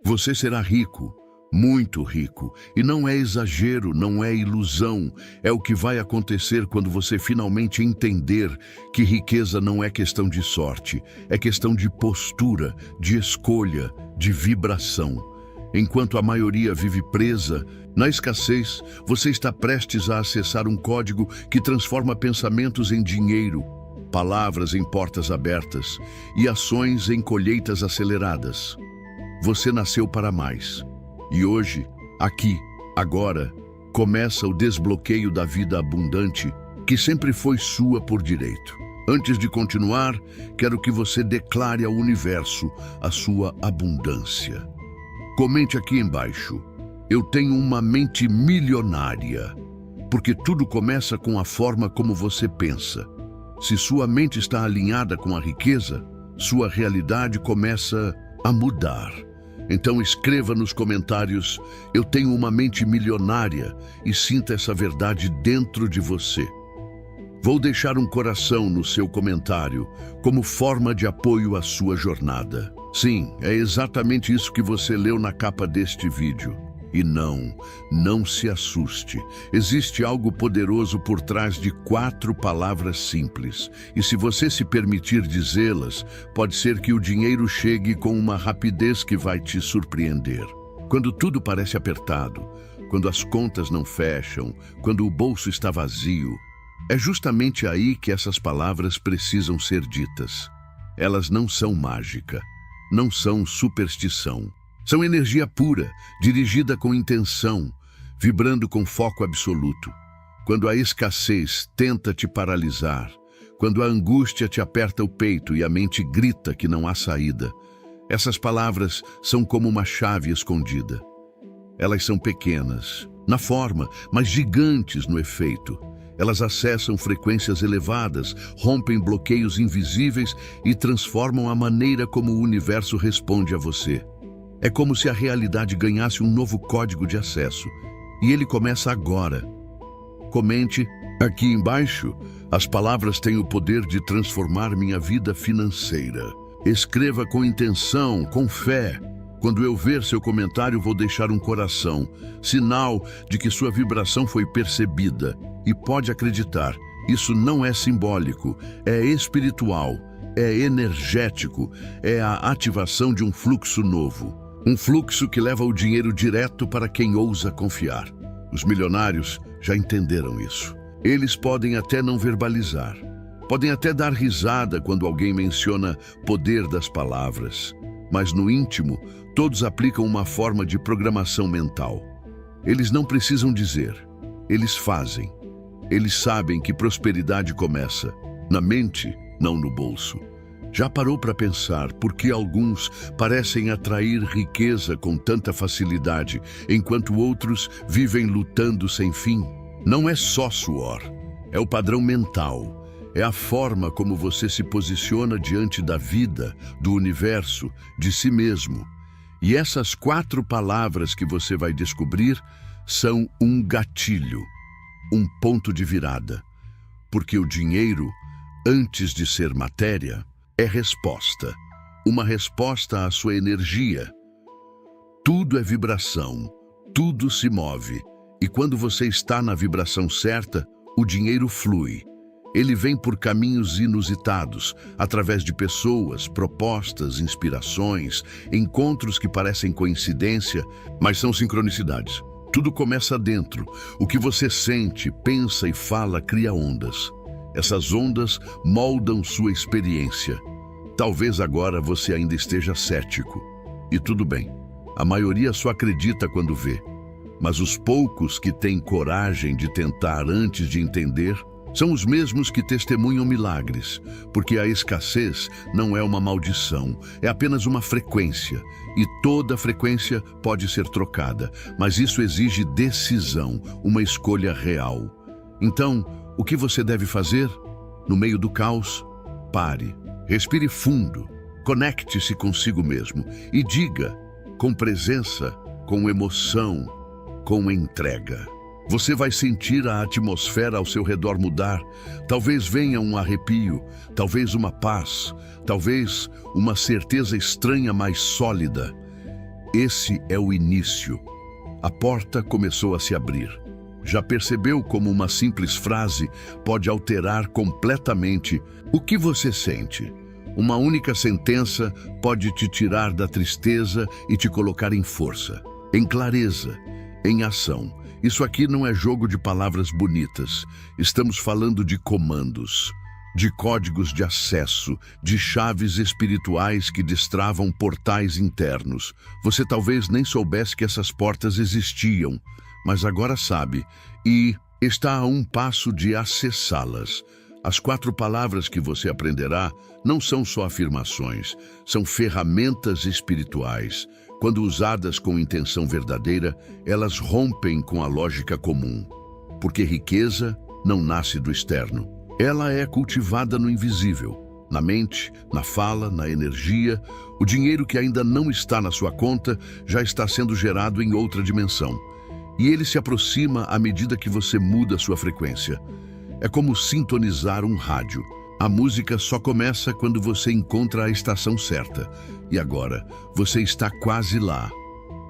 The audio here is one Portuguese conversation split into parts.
Você será rico, muito rico, e não é exagero, não é ilusão, é o que vai acontecer quando você finalmente entender que riqueza não é questão de sorte, é questão de postura, de escolha, de vibração. Enquanto a maioria vive presa na escassez, você está prestes a acessar um código que transforma pensamentos em dinheiro, palavras em portas abertas e ações em colheitas aceleradas. Você nasceu para mais. E hoje, aqui, agora, começa o desbloqueio da vida abundante que sempre foi sua por direito. Antes de continuar, quero que você declare ao universo a sua abundância. Comente aqui embaixo: eu tenho uma mente milionária, porque tudo começa com a forma como você pensa. Se sua mente está alinhada com a riqueza, sua realidade começa a mudar. Então escreva nos comentários: eu tenho uma mente milionária, e sinta essa verdade dentro de você. Vou deixar um coração no seu comentário como forma de apoio à sua jornada. Sim, é exatamente isso que você leu na capa deste vídeo. E não se assuste. Existe algo poderoso por trás de 4 palavras simples. E se você se permitir dizê-las, pode ser que o dinheiro chegue com uma rapidez que vai te surpreender. Quando tudo parece apertado, quando as contas não fecham, quando o bolso está vazio, é justamente aí que essas palavras precisam ser ditas. Elas não são mágica, não são superstição. São energia pura, dirigida com intenção, vibrando com foco absoluto. Quando a escassez tenta te paralisar, quando a angústia te aperta o peito e a mente grita que não há saída, essas palavras são como uma chave escondida. Elas são pequenas na forma, mas gigantes no efeito. Elas acessam frequências elevadas, rompem bloqueios invisíveis e transformam a maneira como o universo responde a você. É como se a realidade ganhasse um novo código de acesso. E ele começa agora. Comente aqui embaixo: as palavras têm o poder de transformar minha vida financeira. Escreva com intenção, com fé. Quando eu ver seu comentário, vou deixar um coração, sinal de que sua vibração foi percebida. E pode acreditar, isso não é simbólico, é espiritual, é energético, é a ativação de um fluxo novo. Um fluxo que leva o dinheiro direto para quem ousa confiar. Os milionários já entenderam isso. Eles podem até não verbalizar. Podem até dar risada quando alguém menciona poder das palavras. Mas no íntimo, todos aplicam uma forma de programação mental. Eles não precisam dizer. Eles fazem. Eles sabem que prosperidade começa na mente, não no bolso. Já parou para pensar por que alguns parecem atrair riqueza com tanta facilidade, enquanto outros vivem lutando sem fim? Não é só suor, é o padrão mental, é a forma como você se posiciona diante da vida, do universo, de si mesmo. E essas 4 palavras que você vai descobrir são um gatilho, um ponto de virada. Porque o dinheiro, antes de ser matéria, é resposta, uma resposta à sua energia. Tudo é vibração, tudo se move, e quando você está na vibração certa, o dinheiro flui. Ele vem por caminhos inusitados, através de pessoas, propostas, inspirações, encontros que parecem coincidência, mas são sincronicidades. Tudo começa dentro. O que você sente, pensa e fala cria ondas. Essas ondas moldam sua experiência. Talvez agora você ainda esteja cético. E tudo bem, a maioria só acredita quando vê. Mas os poucos que têm coragem de tentar antes de entender são os mesmos que testemunham milagres, porque a escassez não é uma maldição, é apenas uma frequência. E toda frequência pode ser trocada, mas isso exige decisão, uma escolha real. Então, o que você deve fazer? No meio do caos, pare, respire fundo, conecte-se consigo mesmo e diga, com presença, com emoção, com entrega. Você vai sentir a atmosfera ao seu redor mudar. Talvez venha um arrepio, talvez uma paz, talvez uma certeza estranha mais sólida. Esse é o início. A porta começou a se abrir. Já percebeu como uma simples frase pode alterar completamente o que você sente? Uma única sentença pode te tirar da tristeza e te colocar em força, em clareza, em ação. Isso aqui não é jogo de palavras bonitas. Estamos falando de comandos, de códigos de acesso, de chaves espirituais que destravam portais internos. Você talvez nem soubesse que essas portas existiam, mas agora sabe e está a um passo de acessá-las. As 4 palavras que você aprenderá não são só afirmações, são ferramentas espirituais. Quando usadas com intenção verdadeira, elas rompem com a lógica comum. Porque riqueza não nasce do externo. Ela é cultivada no invisível, na mente, na fala, na energia. O dinheiro que ainda não está na sua conta já está sendo gerado em outra dimensão. E ele se aproxima à medida que você muda sua frequência. É como sintonizar um rádio. A música só começa quando você encontra a estação certa. E agora, você está quase lá.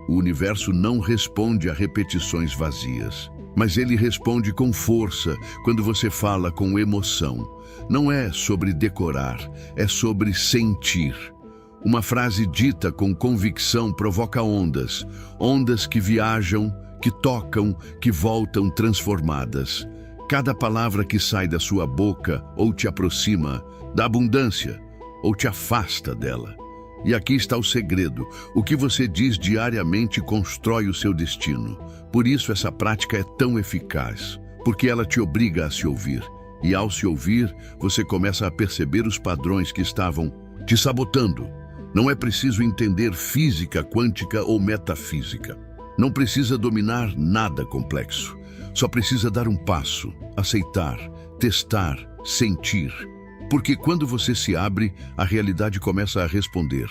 O universo não responde a repetições vazias, mas ele responde com força quando você fala com emoção. Não é sobre decorar, é sobre sentir. Uma frase dita com convicção provoca ondas, ondas que viajam, que tocam, que voltam transformadas. Cada palavra que sai da sua boca ou te aproxima da abundância ou te afasta dela. E aqui está o segredo. O que você diz diariamente constrói o seu destino. Por isso essa prática é tão eficaz, porque ela te obriga a se ouvir. E ao se ouvir, você começa a perceber os padrões que estavam te sabotando. Não é preciso entender física quântica ou metafísica. Não precisa dominar nada complexo. Só precisa dar um passo, aceitar, testar, sentir. Porque quando você se abre, a realidade começa a responder.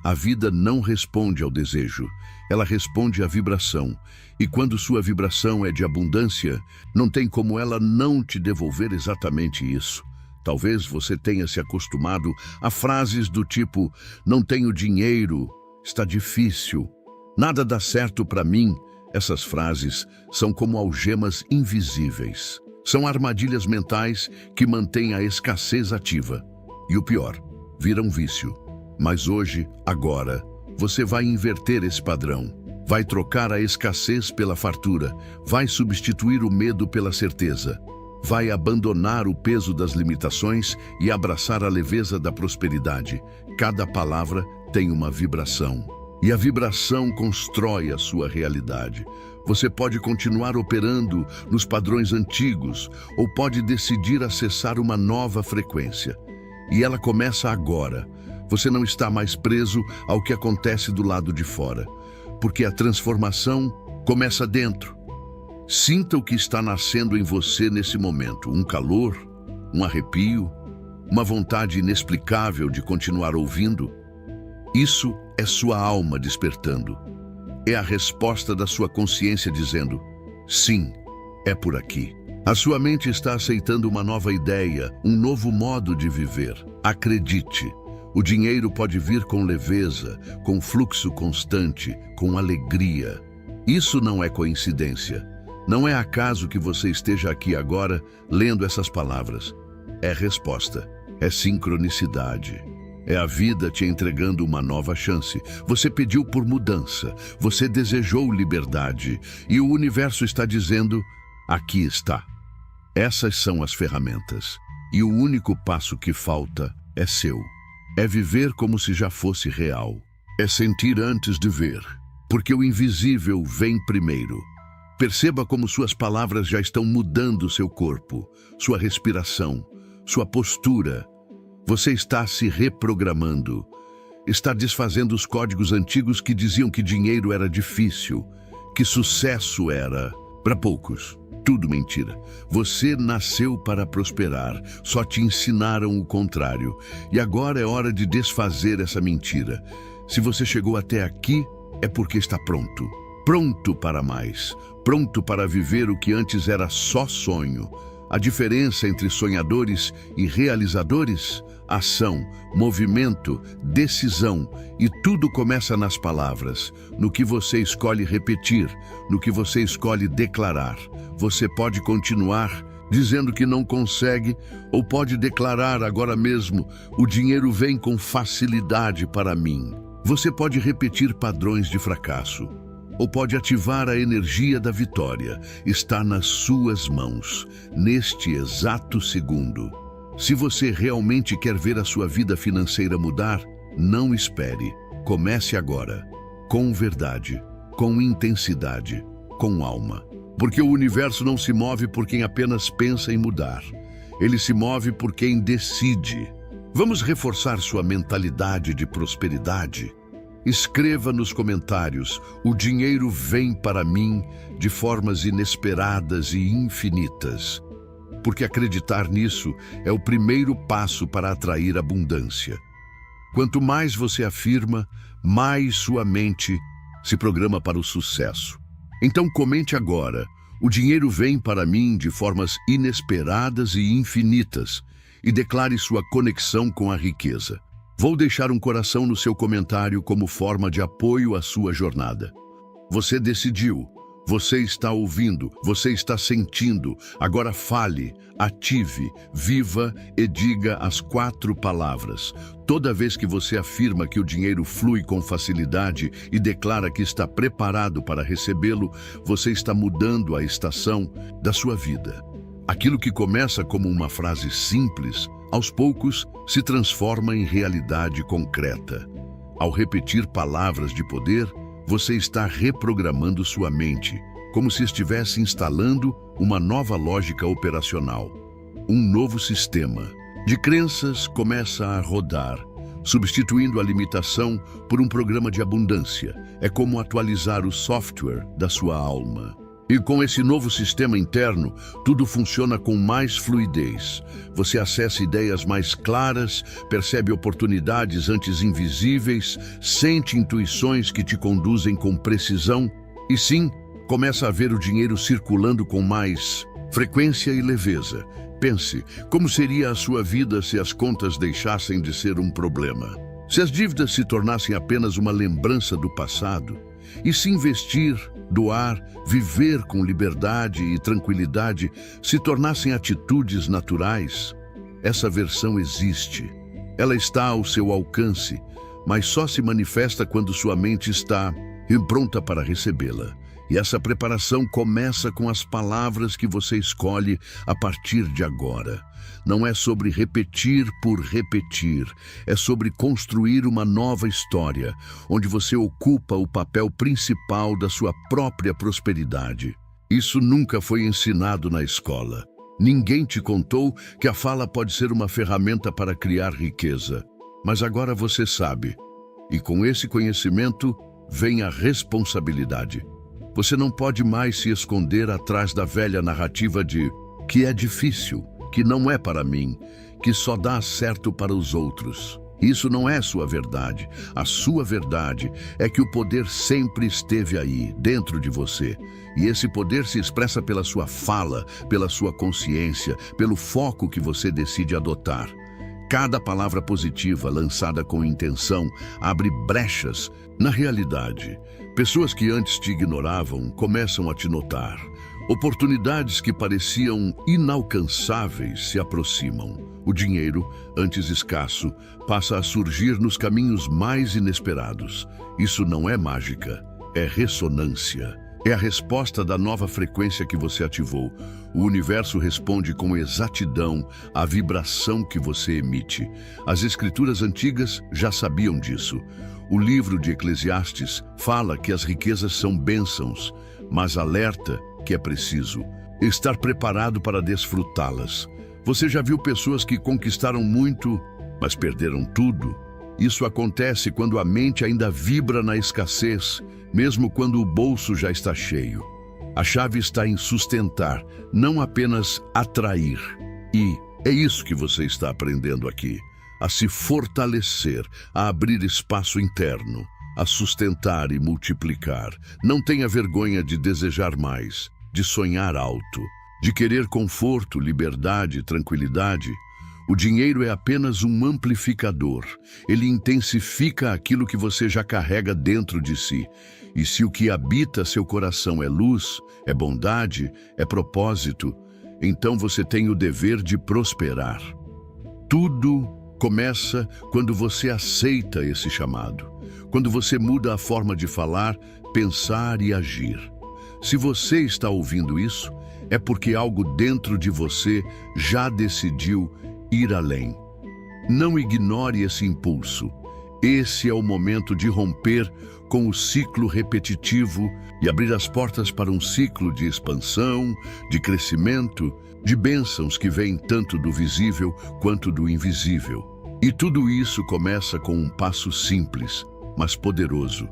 A vida não responde ao desejo, ela responde à vibração. E quando sua vibração é de abundância, não tem como ela não te devolver exatamente isso. Talvez você tenha se acostumado a frases do tipo: não tenho dinheiro, está difícil, nada dá certo para mim. Essas frases são como algemas invisíveis. São armadilhas mentais que mantêm a escassez ativa. E o pior, viram vício. Mas hoje, agora, você vai inverter esse padrão. Vai trocar a escassez pela fartura. Vai substituir o medo pela certeza. Vai abandonar o peso das limitações e abraçar a leveza da prosperidade. Cada palavra tem uma vibração. E a vibração constrói a sua realidade. Você pode continuar operando nos padrões antigos ou pode decidir acessar uma nova frequência. E ela começa agora. Você não está mais preso ao que acontece do lado de fora, porque a transformação começa dentro. Sinta o que está nascendo em você nesse momento. Um calor, um arrepio, uma vontade inexplicável de continuar ouvindo. Isso é sua alma despertando. É a resposta da sua consciência dizendo: sim, é por aqui. A sua mente está aceitando uma nova ideia, um novo modo de viver. Acredite, o dinheiro pode vir com leveza, com fluxo constante, com alegria. Isso não é coincidência. Não é acaso que você esteja aqui agora lendo essas palavras. É resposta, é sincronicidade. É a vida te entregando uma nova chance. Você pediu por mudança, você desejou liberdade e o universo está dizendo: aqui está. Essas são as ferramentas e o único passo que falta é seu. É viver como se já fosse real. É sentir antes de ver, porque o invisível vem primeiro. Perceba como suas palavras já estão mudando seu corpo, sua respiração, sua postura. Você está se reprogramando. Está desfazendo os códigos antigos que diziam que dinheiro era difícil, que sucesso era para poucos. Tudo mentira. Você nasceu para prosperar, só te ensinaram o contrário. E agora é hora de desfazer essa mentira. Se você chegou até aqui, é porque está pronto. Pronto para mais. Pronto para viver o que antes era só sonho. A diferença entre sonhadores e realizadores? ação, movimento, decisão, e tudo começa nas palavras, no que você escolhe repetir, no que você escolhe declarar. Você pode continuar dizendo que não consegue, ou pode declarar agora mesmo: o dinheiro vem com facilidade para mim. Você pode repetir padrões de fracasso, ou pode ativar a energia da vitória. Está nas suas mãos, neste exato segundo. Se você realmente quer ver a sua vida financeira mudar, não espere. Comece agora, com verdade, com intensidade, com alma. Porque o universo não se move por quem apenas pensa em mudar. Ele se move por quem decide. Vamos reforçar sua mentalidade de prosperidade? Escreva nos comentários: o dinheiro vem para mim de formas inesperadas e infinitas. Porque acreditar nisso é o primeiro passo para atrair abundância. Quanto mais você afirma, mais sua mente se programa para o sucesso. Então comente agora: o dinheiro vem para mim de formas inesperadas e infinitas, e declare sua conexão com a riqueza. Vou deixar um coração no seu comentário como forma de apoio à sua jornada. Você decidiu, você está ouvindo, você está sentindo. Agora fale, ative, viva e diga as 4 palavras. Toda vez que você afirma que o dinheiro flui com facilidade e declara que está preparado para recebê-lo, você está mudando a estação da sua vida. Aquilo que começa como uma frase simples, aos poucos se transforma em realidade concreta. Ao repetir palavras de poder, você está reprogramando sua mente, como se estivesse instalando uma nova lógica operacional. Um novo sistema de crenças começa a rodar, substituindo a limitação por um programa de abundância. É como atualizar o software da sua alma. E com esse novo sistema interno, tudo funciona com mais fluidez. Você acessa ideias mais claras, percebe oportunidades antes invisíveis, sente intuições que te conduzem com precisão e sim, começa a ver o dinheiro circulando com mais frequência e leveza. Pense, como seria a sua vida se as contas deixassem de ser um problema? Se as dívidas se tornassem apenas uma lembrança do passado? E se investir, doar, viver com liberdade e tranquilidade se tornassem atitudes naturais? Essa versão existe. Ela está ao seu alcance, mas só se manifesta quando sua mente está pronta para recebê-la. E essa preparação começa com as palavras que você escolhe a partir de agora. Não é sobre repetir por repetir, é sobre construir uma nova história, onde você ocupa o papel principal da sua própria prosperidade. Isso nunca foi ensinado na escola. Ninguém te contou que a fala pode ser uma ferramenta para criar riqueza. Mas agora você sabe. E com esse conhecimento vem a responsabilidade. Você não pode mais se esconder atrás da velha narrativa de que é difícil, que não é para mim, que só dá certo para os outros. Isso não é sua verdade. A sua verdade é que o poder sempre esteve aí, dentro de você. E esse poder se expressa pela sua fala, pela sua consciência, pelo foco que você decide adotar. Cada palavra positiva lançada com intenção abre brechas na realidade. Pessoas que antes te ignoravam começam a te notar. Oportunidades que pareciam inalcançáveis se aproximam. O dinheiro, antes escasso, passa a surgir nos caminhos mais inesperados. Isso não é mágica, é ressonância. É a resposta da nova frequência que você ativou. O universo responde com exatidão à vibração que você emite. As escrituras antigas já sabiam disso. O livro de Eclesiastes fala que as riquezas são bênçãos, mas alerta que é preciso estar preparado para desfrutá-las. Você já viu pessoas que conquistaram muito, mas perderam tudo? Isso acontece quando a mente ainda vibra na escassez, mesmo quando o bolso já está cheio. A chave está em sustentar, não apenas atrair. E é isso que você está aprendendo aqui. A se fortalecer, a abrir espaço interno, a sustentar e multiplicar. Não tenha vergonha de desejar mais, de sonhar alto, de querer conforto, liberdade, tranquilidade. O dinheiro é apenas um amplificador. Ele intensifica aquilo que você já carrega dentro de si. E se o que habita seu coração é luz, é bondade, é propósito, então você tem o dever de prosperar. Tudo começa quando você aceita esse chamado, quando você muda a forma de falar, pensar e agir. Se você está ouvindo isso, é porque algo dentro de você já decidiu ir além. Não ignore esse impulso. Esse é o momento de romper com o ciclo repetitivo e abrir as portas para um ciclo de expansão, de crescimento, de bênçãos que vêm tanto do visível quanto do invisível. E tudo isso começa com um passo simples, mas poderoso.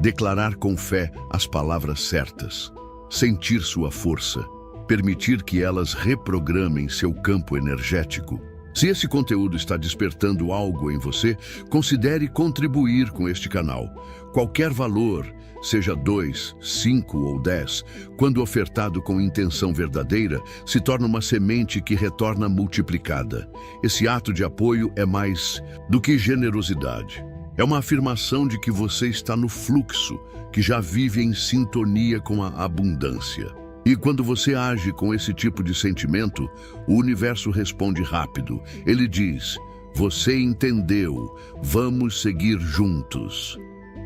Declarar com fé as palavras certas, sentir sua força, permitir que elas reprogramem seu campo energético. Se esse conteúdo está despertando algo em você, considere contribuir com este canal. Qualquer valor, seja 2, 5 ou 10, quando ofertado com intenção verdadeira, se torna uma semente que retorna multiplicada. Esse ato de apoio é mais do que generosidade. É uma afirmação de que você está no fluxo, que já vive em sintonia com a abundância. E quando você age com esse tipo de sentimento, o universo responde rápido. Ele diz: você entendeu, vamos seguir juntos.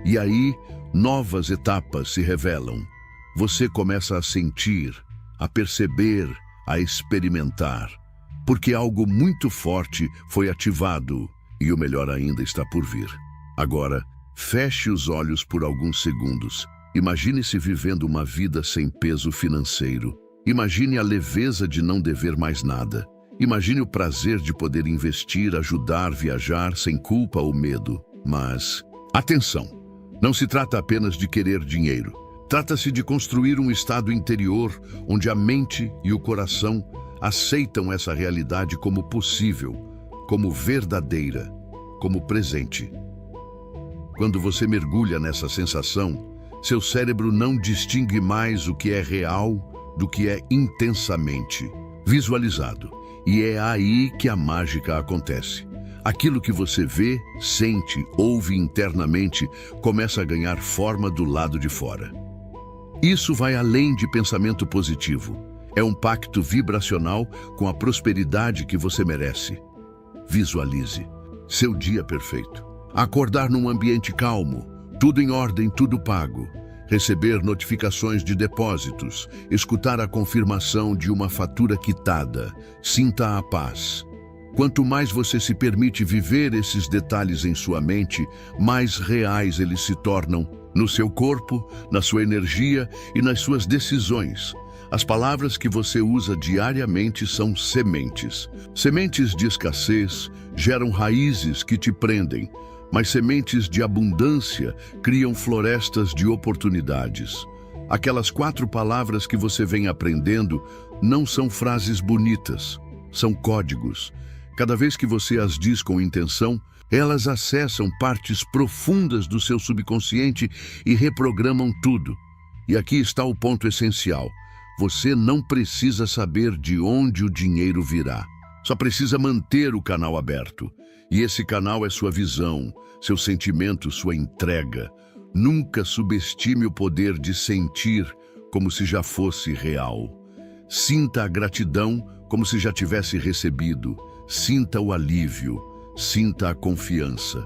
E aí, novas etapas se revelam. Você começa a sentir, a perceber, a experimentar. Porque algo muito forte foi ativado e o melhor ainda está por vir. Agora, feche os olhos por alguns segundos. Imagine-se vivendo uma vida sem peso financeiro. Imagine a leveza de não dever mais nada. Imagine o prazer de poder investir, ajudar, viajar sem culpa ou medo. Mas, atenção! Não se trata apenas de querer dinheiro. Trata-se de construir um estado interior onde a mente e o coração aceitam essa realidade como possível, como verdadeira, como presente. Quando você mergulha nessa sensação, seu cérebro não distingue mais o que é real do que é intensamente visualizado. E é aí que a mágica acontece. Aquilo que você vê, sente, ouve internamente começa a ganhar forma do lado de fora. Isso vai além de pensamento positivo. É um pacto vibracional com a prosperidade que você merece. Visualize seu dia perfeito. Acordar num ambiente calmo, tudo em ordem, tudo pago. Receber notificações de depósitos, escutar a confirmação de uma fatura quitada. Sinta a paz. Quanto mais você se permite viver esses detalhes em sua mente, mais reais eles se tornam no seu corpo, na sua energia e nas suas decisões. As palavras que você usa diariamente são sementes. Sementes de escassez geram raízes que te prendem, mas sementes de abundância criam florestas de oportunidades. Aquelas 4 palavras que você vem aprendendo não são frases bonitas, são códigos. Cada vez que você as diz com intenção, elas acessam partes profundas do seu subconsciente e reprogramam tudo. E aqui está o ponto essencial. Você não precisa saber de onde o dinheiro virá. Só precisa manter o canal aberto. E esse canal é sua visão, seu sentimento, sua entrega. Nunca subestime o poder de sentir como se já fosse real. Sinta a gratidão como se já tivesse recebido. Sinta o alívio, sinta a confiança.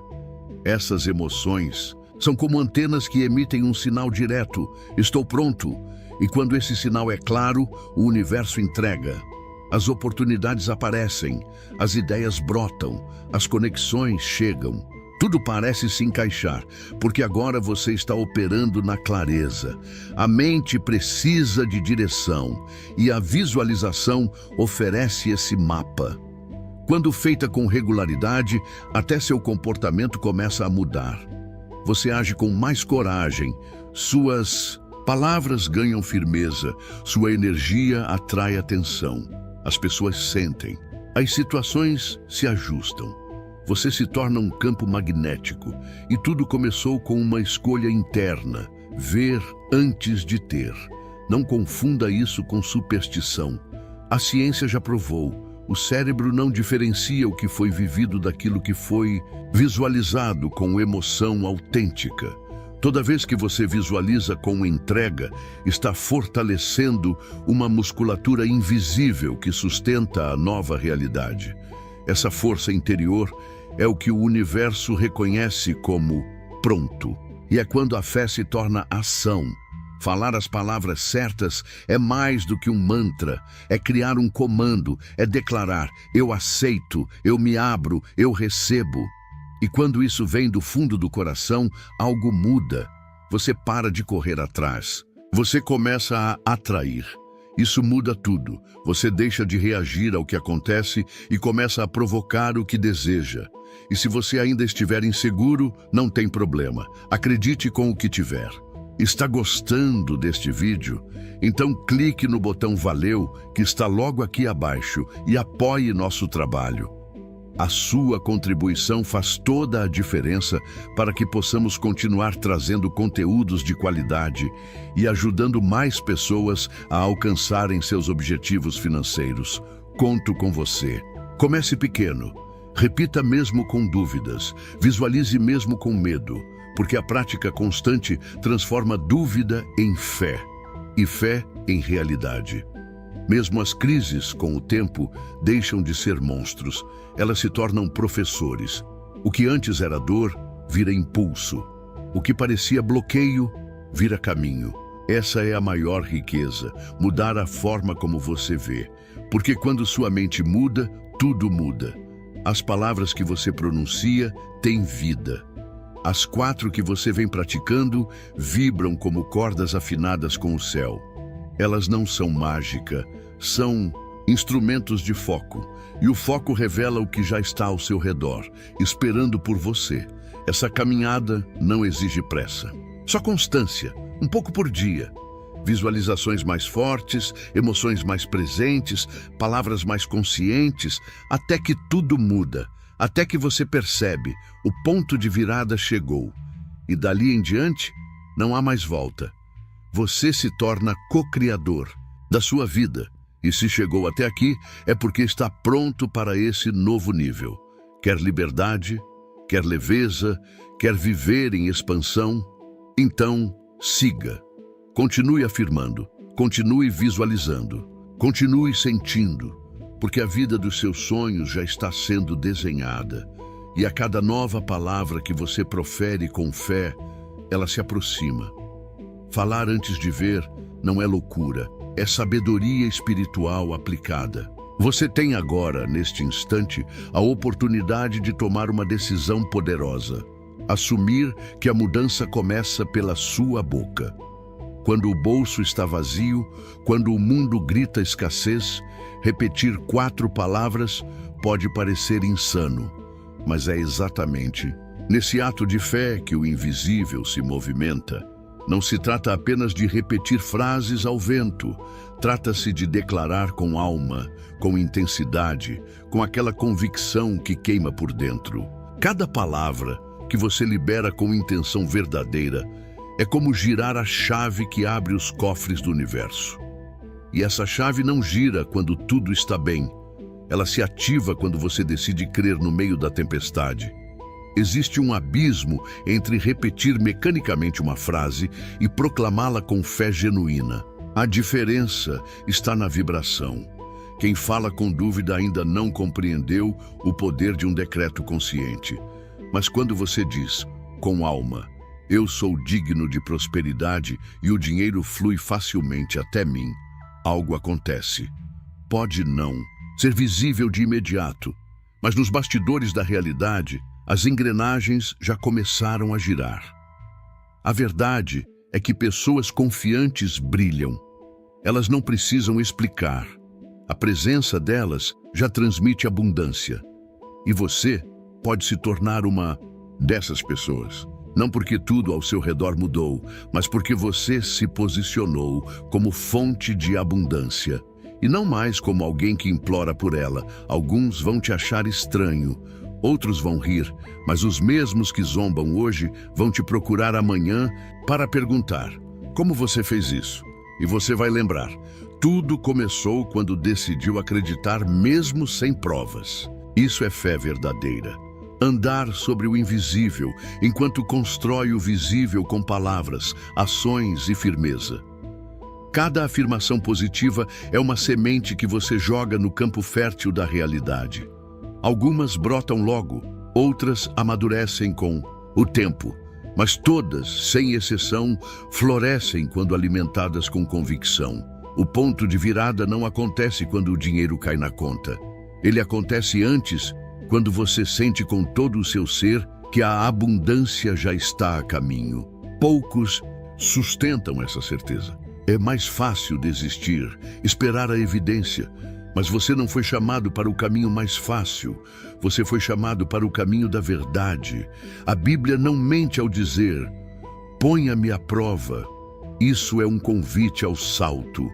Essas emoções são como antenas que emitem um sinal direto. Estou pronto. E quando esse sinal é claro, o universo entrega. As oportunidades aparecem, as ideias brotam, as conexões chegam. Tudo parece se encaixar, porque agora você está operando na clareza. A mente precisa de direção e a visualização oferece esse mapa. Quando feita com regularidade, até seu comportamento começa a mudar. Você age com mais coragem, suas palavras ganham firmeza, sua energia atrai atenção. As pessoas sentem, as situações se ajustam. Você se torna um campo magnético e tudo começou com uma escolha interna, ver antes de ter. Não confunda isso com superstição. A ciência já provou. O cérebro não diferencia o que foi vivido daquilo que foi visualizado com emoção autêntica. Toda vez que você visualiza com entrega, está fortalecendo uma musculatura invisível que sustenta a nova realidade. Essa força interior é o que o universo reconhece como pronto. E é quando a fé se torna ação. Falar as palavras certas é mais do que um mantra, é criar um comando, é declarar: eu aceito, eu me abro, eu recebo. E quando isso vem do fundo do coração, algo muda. Você para de correr atrás. Você começa a atrair. Isso muda tudo. Você deixa de reagir ao que acontece e começa a provocar o que deseja. E se você ainda estiver inseguro, não tem problema. Acredite com o que tiver. Está gostando deste vídeo? Então clique no botão Valeu, que está logo aqui abaixo, e apoie nosso trabalho. A sua contribuição faz toda a diferença para que possamos continuar trazendo conteúdos de qualidade e ajudando mais pessoas a alcançarem seus objetivos financeiros. Conto com você. Comece pequeno. Repita mesmo com dúvidas. Visualize mesmo com medo, porque a prática constante transforma dúvida em fé e fé em realidade. Mesmo as crises, com o tempo, deixam de ser monstros. Elas se tornam professores. O que antes era dor, vira impulso. O que parecia bloqueio, vira caminho. Essa é a maior riqueza, mudar a forma como você vê. Porque quando sua mente muda, tudo muda. As palavras que você pronuncia têm vida. As 4 que você vem praticando vibram como cordas afinadas com o céu. Elas não são mágica, são instrumentos de foco. E o foco revela o que já está ao seu redor, esperando por você. Essa caminhada não exige pressa. Só constância, um pouco por dia. Visualizações mais fortes, emoções mais presentes, palavras mais conscientes, até que tudo muda. Até que você percebe, o ponto de virada chegou. E dali em diante, não há mais volta. Você se torna co-criador da sua vida. E se chegou até aqui, é porque está pronto para esse novo nível. Quer liberdade, quer leveza, quer viver em expansão? Então, siga. Continue afirmando, continue visualizando, continue sentindo, porque a vida dos seus sonhos já está sendo desenhada. E a cada nova palavra que você profere com fé, ela se aproxima. Falar antes de ver não é loucura, é sabedoria espiritual aplicada. Você tem agora, neste instante, a oportunidade de tomar uma decisão poderosa. Assumir que a mudança começa pela sua boca. Quando o bolso está vazio, quando o mundo grita escassez, repetir 4 palavras pode parecer insano, mas é exatamente nesse ato de fé que o invisível se movimenta. Não se trata apenas de repetir frases ao vento, trata-se de declarar com alma, com intensidade, com aquela convicção que queima por dentro. Cada palavra que você libera com intenção verdadeira é como girar a chave que abre os cofres do universo. E essa chave não gira quando tudo está bem. Ela se ativa quando você decide crer no meio da tempestade. Existe um abismo entre repetir mecanicamente uma frase e proclamá-la com fé genuína. A diferença está na vibração. Quem fala com dúvida ainda não compreendeu o poder de um decreto consciente. Mas quando você diz, com alma, eu sou digno de prosperidade e o dinheiro flui facilmente até mim, algo acontece. Pode não ser visível de imediato, mas nos bastidores da realidade, as engrenagens já começaram a girar. A verdade é que pessoas confiantes brilham. Elas não precisam explicar. A presença delas já transmite abundância. E você pode se tornar uma dessas pessoas. Não porque tudo ao seu redor mudou, mas porque você se posicionou como fonte de abundância. E não mais como alguém que implora por ela. Alguns vão te achar estranho, outros vão rir, mas os mesmos que zombam hoje vão te procurar amanhã para perguntar: como você fez isso? E você vai lembrar: Tudo começou quando decidiu acreditar mesmo sem provas. Isso é fé verdadeira. Andar sobre o invisível, enquanto constrói o visível com palavras, ações e firmeza. Cada afirmação positiva é uma semente que você joga no campo fértil da realidade. Algumas brotam logo, outras amadurecem com o tempo, mas todas, sem exceção, florescem quando alimentadas com convicção. O ponto de virada não acontece quando o dinheiro cai na conta. Ele acontece antes, quando você sente com todo o seu ser que a abundância já está a caminho. Poucos sustentam essa certeza. É mais fácil desistir, esperar a evidência, mas você não foi chamado para o caminho mais fácil. Você foi chamado para o caminho da verdade. A Bíblia não mente ao dizer: ponha-me à prova. Isso é um convite ao salto,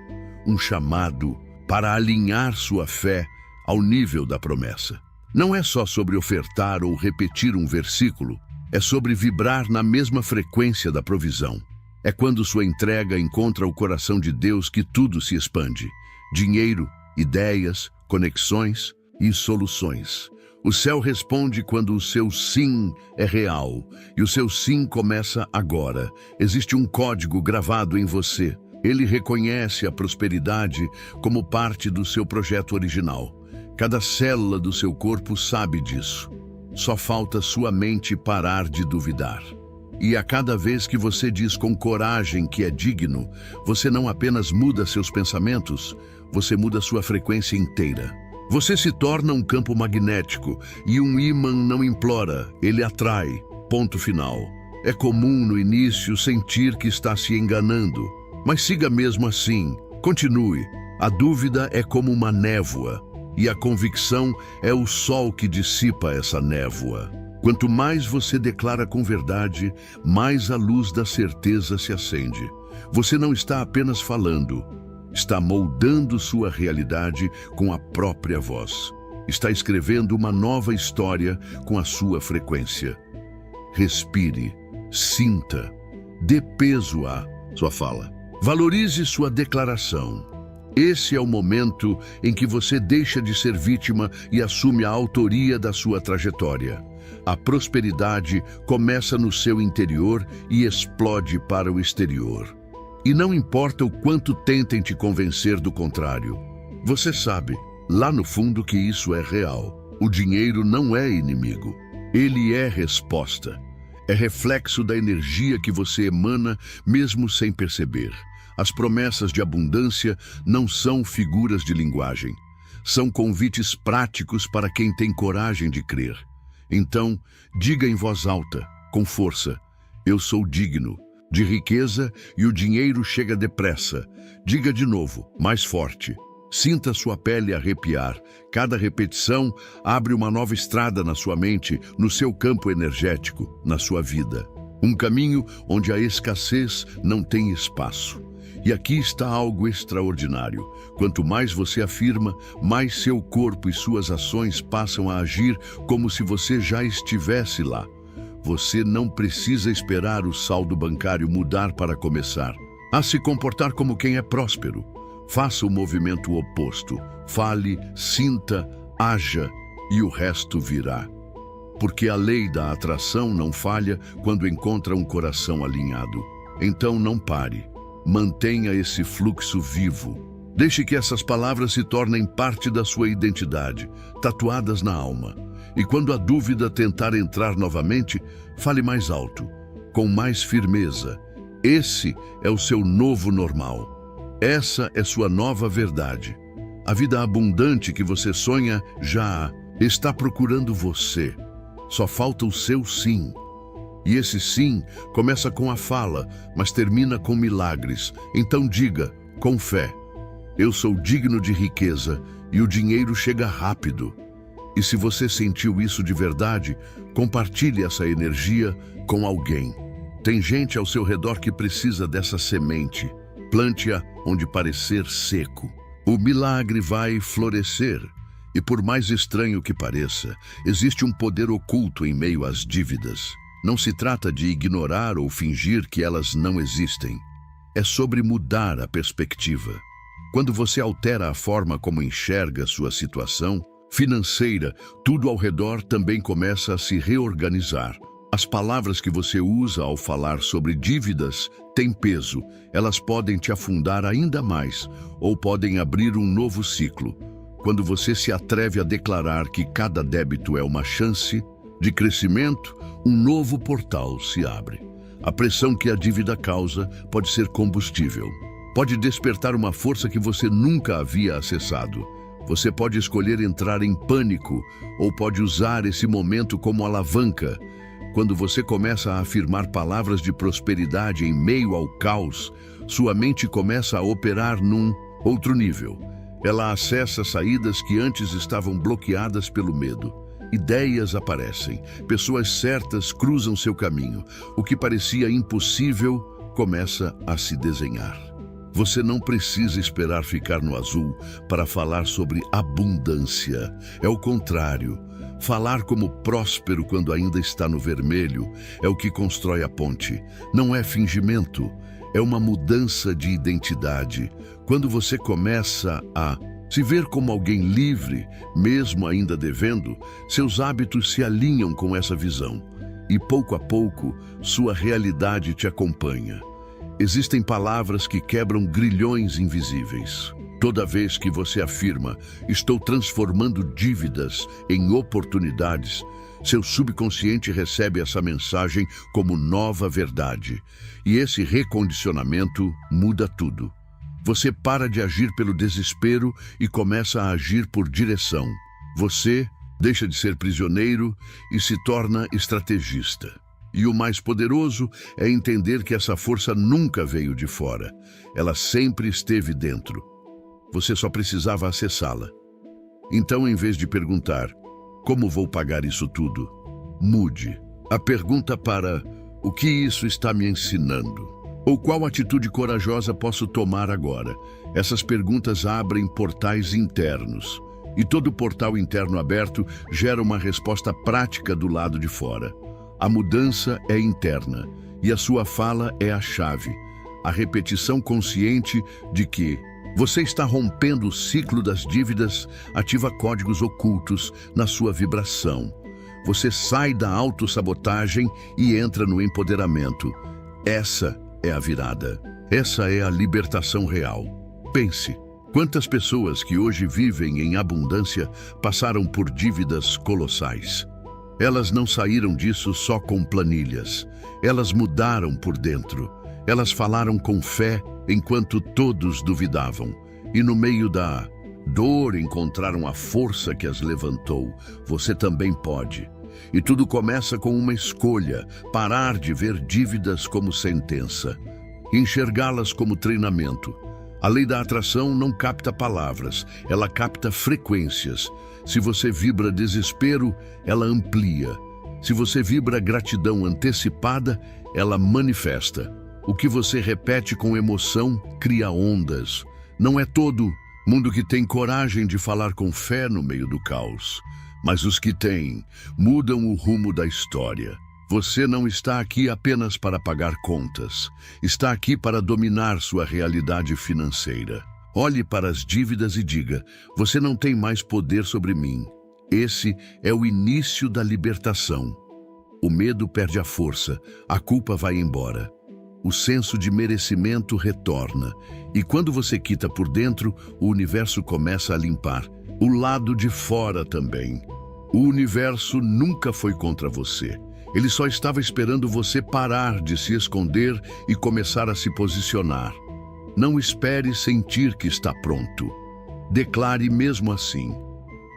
um chamado para alinhar sua fé ao nível da promessa. Não é só sobre ofertar ou repetir um versículo, é sobre vibrar na mesma frequência da provisão. É quando sua entrega encontra o coração de Deus que tudo se expande. Dinheiro, ideias, conexões e soluções. O céu responde quando o seu sim é real, e o seu sim começa agora. Existe um código gravado em você. Ele reconhece a prosperidade como parte do seu projeto original. Cada célula do seu corpo sabe disso. Só falta sua mente parar de duvidar. E a cada vez que você diz com coragem que é digno, você não apenas muda seus pensamentos, você muda sua frequência inteira. Você se torna um campo magnético e um ímã não implora, ele atrai. Ponto final. É comum no início sentir que está se enganando, mas siga mesmo assim. Continue. A dúvida é como uma névoa e a convicção é o sol que dissipa essa névoa. Quanto mais você declara com verdade, mais a luz da certeza se acende. Você não está apenas falando, está moldando sua realidade com a própria voz. Está escrevendo uma nova história com a sua frequência. Respire, sinta, dê peso à sua fala. Valorize sua declaração. Esse é o momento em que você deixa de ser vítima e assume a autoria da sua trajetória. A prosperidade começa no seu interior e explode para o exterior. E não importa o quanto tentem te convencer do contrário. Você sabe, lá no fundo, que isso é real. O dinheiro não é inimigo. Ele é resposta. É reflexo da energia que você emana mesmo sem perceber. As promessas de abundância não são figuras de linguagem. São convites práticos para quem tem coragem de crer. Então, diga em voz alta, com força: eu sou digno de riqueza e o dinheiro chega depressa. Diga de novo, mais forte. Sinta sua pele arrepiar. Cada repetição abre uma nova estrada na sua mente, no seu campo energético, na sua vida. Um caminho onde a escassez não tem espaço. E aqui está algo extraordinário. Quanto mais você afirma, mais seu corpo e suas ações passam a agir como se você já estivesse lá. Você não precisa esperar o saldo bancário mudar para começar a se comportar como quem é próspero. Faça o movimento oposto. Fale, sinta, haja e o resto virá. Porque a lei da atração não falha quando encontra um coração alinhado. Então não pare. Mantenha esse fluxo vivo. Deixe que essas palavras se tornem parte da sua identidade, tatuadas na alma. E quando a dúvida tentar entrar novamente, fale mais alto, com mais firmeza. Esse é o seu novo normal. Essa é sua nova verdade. A vida abundante que você sonha já está procurando você. Só falta o seu sim. E esse sim começa com a fala, mas termina com milagres. Então diga, com fé: eu sou digno de riqueza e o dinheiro chega rápido. E se você sentiu isso de verdade, compartilhe essa energia com alguém. Tem gente ao seu redor que precisa dessa semente. Plante-a onde parecer seco. O milagre vai florescer. E por mais estranho que pareça, existe um poder oculto em meio às dívidas. Não se trata de ignorar ou fingir que elas não existem. É sobre mudar a perspectiva. Quando você altera a forma como enxerga sua situação financeira, tudo ao redor também começa a se reorganizar. As palavras que você usa ao falar sobre dívidas têm peso. Elas podem te afundar ainda mais ou podem abrir um novo ciclo. Quando você se atreve a declarar que cada débito é uma chance de crescimento, um novo portal se abre. A pressão que a dívida causa pode ser combustível. Pode despertar uma força que você nunca havia acessado. Você pode escolher entrar em pânico ou pode usar esse momento como alavanca. Quando você começa a afirmar palavras de prosperidade em meio ao caos, sua mente começa a operar num outro nível. Ela acessa saídas que antes estavam bloqueadas pelo medo. Ideias aparecem, pessoas certas cruzam seu caminho. O que parecia impossível começa a se desenhar. Você não precisa esperar ficar no azul para falar sobre abundância. É o contrário. Falar como próspero quando ainda está no vermelho é o que constrói a ponte. Não é fingimento, é uma mudança de identidade. Quando você começa a se ver como alguém livre, mesmo ainda devendo, seus hábitos se alinham com essa visão. E pouco a pouco, sua realidade te acompanha. Existem palavras que quebram grilhões invisíveis. Toda vez que você afirma, estou transformando dívidas em oportunidades, seu subconsciente recebe essa mensagem como nova verdade. E esse recondicionamento muda tudo. Você para de agir pelo desespero e começa a agir por direção. Você deixa de ser prisioneiro e se torna estrategista. E o mais poderoso é entender que essa força nunca veio de fora. Ela sempre esteve dentro. Você só precisava acessá-la. Então, em vez de perguntar, como vou pagar isso tudo? Mude a pergunta para o que isso está me ensinando? Ou qual atitude corajosa posso tomar agora? Essas perguntas abrem portais internos. E todo portal interno aberto gera uma resposta prática do lado de fora. A mudança é interna e a sua fala é a chave. A repetição consciente de que você está rompendo o ciclo das dívidas ativa códigos ocultos na sua vibração. Você sai da autossabotagem e entra no empoderamento. Essa é a virada. Essa é a libertação real. Pense, quantas pessoas que hoje vivem em abundância passaram por dívidas colossais? Elas não saíram disso só com planilhas. Elas mudaram por dentro. Elas falaram com fé enquanto todos duvidavam. E no meio da dor encontraram a força que as levantou. Você também pode. E tudo começa com uma escolha: parar de ver dívidas como sentença, enxergá-las como treinamento. A lei da atração não capta palavras, ela capta frequências. Se você vibra desespero, ela amplia. Se você vibra gratidão antecipada, ela manifesta. O que você repete com emoção cria ondas. Não é todo mundo que tem coragem de falar com fé no meio do caos. Mas os que têm, mudam o rumo da história. Você não está aqui apenas para pagar contas. Está aqui para dominar sua realidade financeira. Olhe para as dívidas e diga: você não tem mais poder sobre mim. Esse é o início da libertação. O medo perde a força, a culpa vai embora. O senso de merecimento retorna. E quando você quita por dentro, o universo começa a limpar. O lado de fora também. O universo nunca foi contra você. Ele só estava esperando você parar de se esconder e começar a se posicionar. Não espere sentir que está pronto. Declare mesmo assim.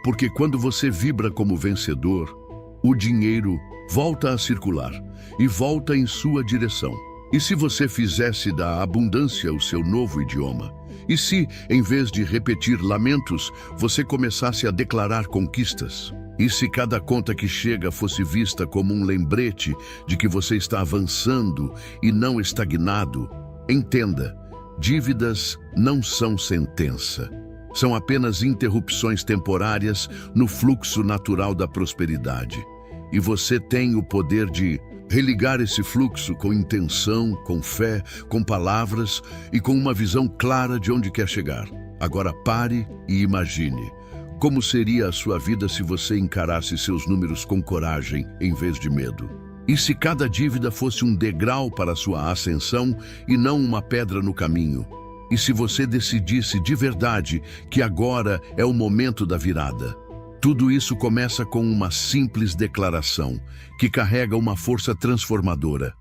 Porque quando você vibra como vencedor, o dinheiro volta a circular e volta em sua direção. E se você fizesse da abundância o seu novo idioma? E se, em vez de repetir lamentos, você começasse a declarar conquistas? E se cada conta que chega fosse vista como um lembrete de que você está avançando e não estagnado? Entenda, dívidas não são sentença. São apenas interrupções temporárias no fluxo natural da prosperidade. E você tem o poder de religar esse fluxo com intenção, com fé, com palavras e com uma visão clara de onde quer chegar. Agora pare e imagine. Como seria a sua vida se você encarasse seus números com coragem em vez de medo? E se cada dívida fosse um degrau para a sua ascensão e não uma pedra no caminho? E se você decidisse de verdade que agora é o momento da virada? Tudo isso começa com uma simples declaração que carrega uma força transformadora.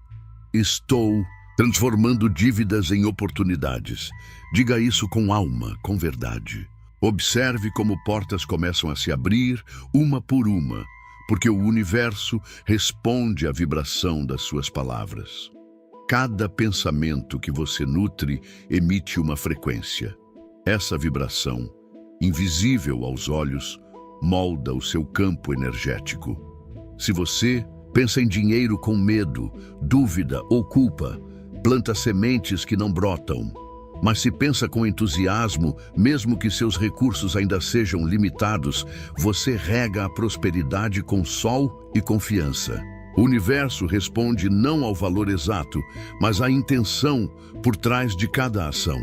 Estou transformando dívidas em oportunidades. Diga isso com alma, com verdade. Observe como portas começam a se abrir, uma por uma, porque o universo responde à vibração das suas palavras. Cada pensamento que você nutre emite uma frequência. Essa vibração, invisível aos olhos, molda o seu campo energético. Se você pensa em dinheiro com medo, dúvida ou culpa, planta sementes que não brotam. Mas se pensa com entusiasmo, mesmo que seus recursos ainda sejam limitados, você rega a prosperidade com sol e confiança. O universo responde não ao valor exato, mas à intenção por trás de cada ação.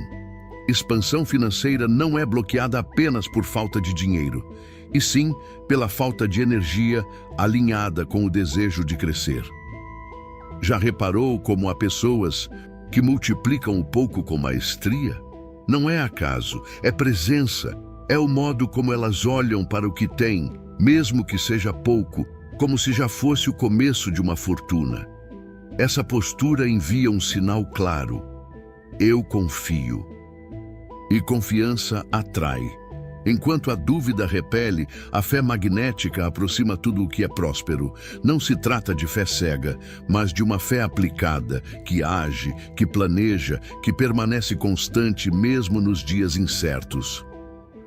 Expansão financeira não é bloqueada apenas por falta de dinheiro, e sim pela falta de energia alinhada com o desejo de crescer. Já reparou como há pessoas que multiplicam o pouco com maestria? Não é acaso, é presença, é o modo como elas olham para o que têm, mesmo que seja pouco, como se já fosse o começo de uma fortuna. Essa postura envia um sinal claro: eu confio. E confiança atrai. Enquanto a dúvida repele, a fé magnética aproxima tudo o que é próspero. Não se trata de fé cega, mas de uma fé aplicada, que age, que planeja, que permanece constante mesmo nos dias incertos.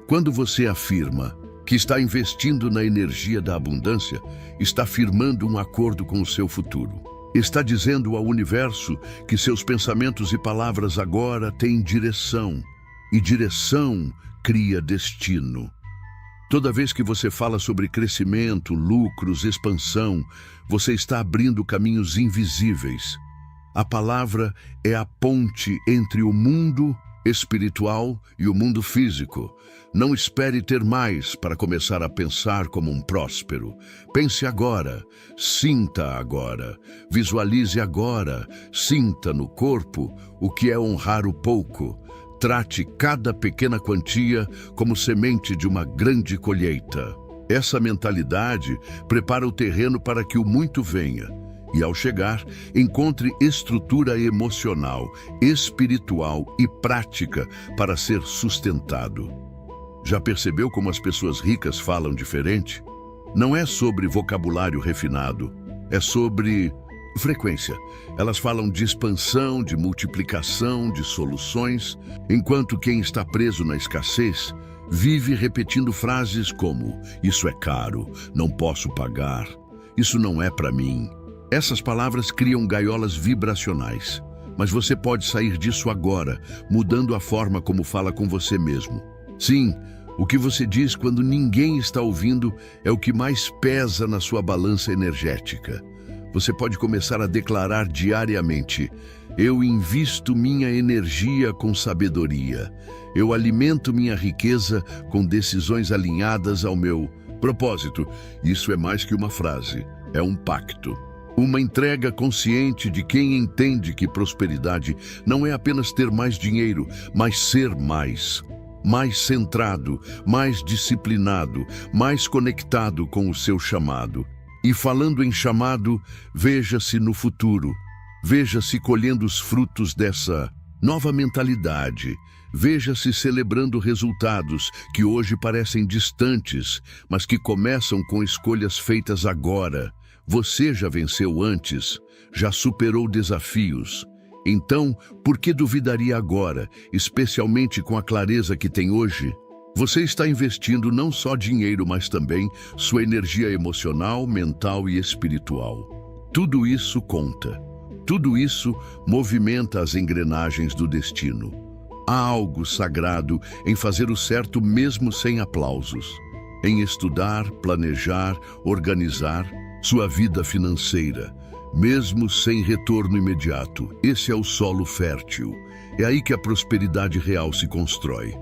Quando você afirma que está investindo na energia da abundância, está firmando um acordo com o seu futuro. Está dizendo ao universo que seus pensamentos e palavras agora têm direção, e direção cria destino. Toda vez que você fala sobre crescimento, lucros, expansão, você está abrindo caminhos invisíveis. A palavra é a ponte entre o mundo espiritual e o mundo físico. Não espere ter mais para começar a pensar como um próspero. Pense agora, sinta agora, visualize agora, sinta no corpo o que é honrar o pouco. Trate cada pequena quantia como semente de uma grande colheita. Essa mentalidade prepara o terreno para que o muito venha. E ao chegar, encontre estrutura emocional, espiritual e prática para ser sustentado. Já percebeu como as pessoas ricas falam diferente? Não é sobre vocabulário refinado, é sobre frequência. Elas falam de expansão, de multiplicação, de soluções, enquanto quem está preso na escassez vive repetindo frases como: isso é caro, não posso pagar, isso não é para mim. Essas palavras criam gaiolas vibracionais, mas você pode sair disso agora, mudando a forma como fala com você mesmo. Sim, o que você diz quando ninguém está ouvindo é o que mais pesa na sua balança energética. Você pode começar a declarar diariamente: eu invisto minha energia com sabedoria. Eu alimento minha riqueza com decisões alinhadas ao meu propósito. Isso é mais que uma frase, é um pacto. Uma entrega consciente de quem entende que prosperidade não é apenas ter mais dinheiro, mas ser mais. Mais centrado, mais disciplinado, mais conectado com o seu chamado. E falando em chamado, veja-se no futuro. Veja-se colhendo os frutos dessa nova mentalidade. Veja-se celebrando resultados que hoje parecem distantes, mas que começam com escolhas feitas agora. Você já venceu antes, já superou desafios. Então, por que duvidaria agora, especialmente com a clareza que tem hoje? Você está investindo não só dinheiro, mas também sua energia emocional, mental e espiritual. Tudo isso conta. Tudo isso movimenta as engrenagens do destino. Há algo sagrado em fazer o certo mesmo sem aplausos. Em estudar, planejar, organizar sua vida financeira, mesmo sem retorno imediato. Esse é o solo fértil. É aí que a prosperidade real se constrói.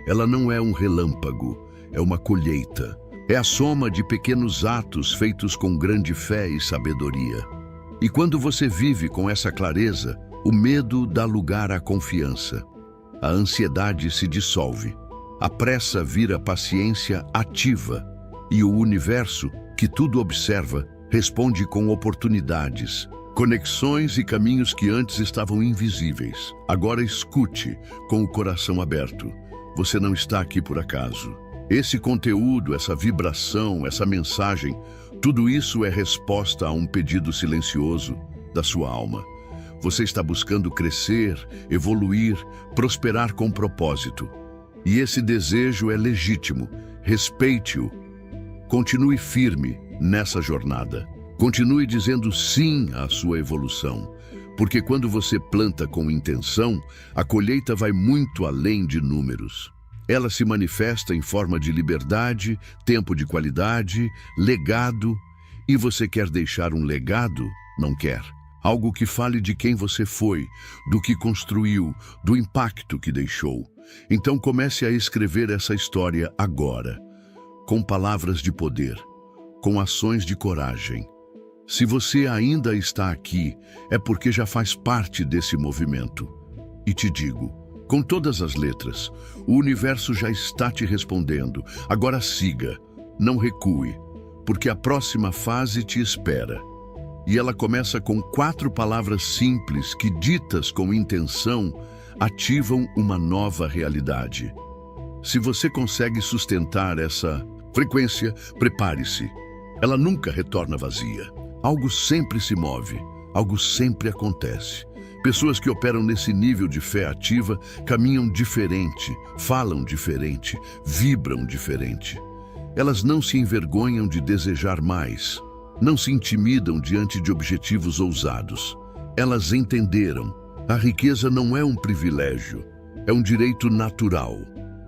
Ela não é um relâmpago, é uma colheita. É a soma de pequenos atos feitos com grande fé e sabedoria. E quando você vive com essa clareza, o medo dá lugar à confiança. A ansiedade se dissolve. A pressa vira paciência ativa. E o universo, que tudo observa, responde com oportunidades, conexões e caminhos que antes estavam invisíveis. Agora escute com o coração aberto. Você não está aqui por acaso. Esse conteúdo, essa vibração, essa mensagem, tudo isso é resposta a um pedido silencioso da sua alma. Você está buscando crescer, evoluir, prosperar com propósito. E esse desejo é legítimo. Respeite-o. Continue firme nessa jornada. Continue dizendo sim à sua evolução. Porque quando você planta com intenção, a colheita vai muito além de números. Ela se manifesta em forma de liberdade, tempo de qualidade, legado. E você quer deixar um legado? Não quer. Algo que fale de quem você foi, do que construiu, do impacto que deixou. Então comece a escrever essa história agora, com palavras de poder, com ações de coragem. Se você ainda está aqui, é porque já faz parte desse movimento. E te digo, com todas as letras, o universo já está te respondendo. Agora siga, não recue, porque a próxima fase te espera. E ela começa com 4 palavras simples que, ditas com intenção, ativam uma nova realidade. Se você consegue sustentar essa frequência, prepare-se. Ela nunca retorna vazia. Algo sempre se move, algo sempre acontece. Pessoas que operam nesse nível de fé ativa caminham diferente, falam diferente, vibram diferente. Elas não se envergonham de desejar mais. Não se intimidam diante de objetivos ousados. Elas entenderam. A riqueza não é um privilégio, é um direito natural.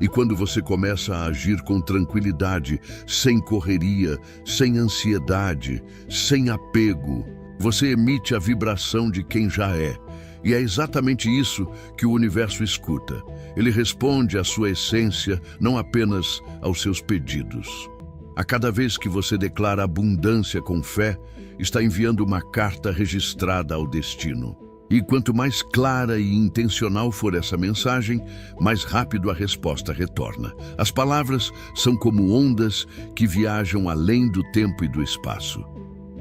E quando você começa a agir com tranquilidade, sem correria, sem ansiedade, sem apego, você emite a vibração de quem já é. E é exatamente isso que o universo escuta. Ele responde à sua essência, não apenas aos seus pedidos. A cada vez que você declara abundância com fé, está enviando uma carta registrada ao destino. E quanto mais clara e intencional for essa mensagem, mais rápido a resposta retorna. As palavras são como ondas que viajam além do tempo e do espaço.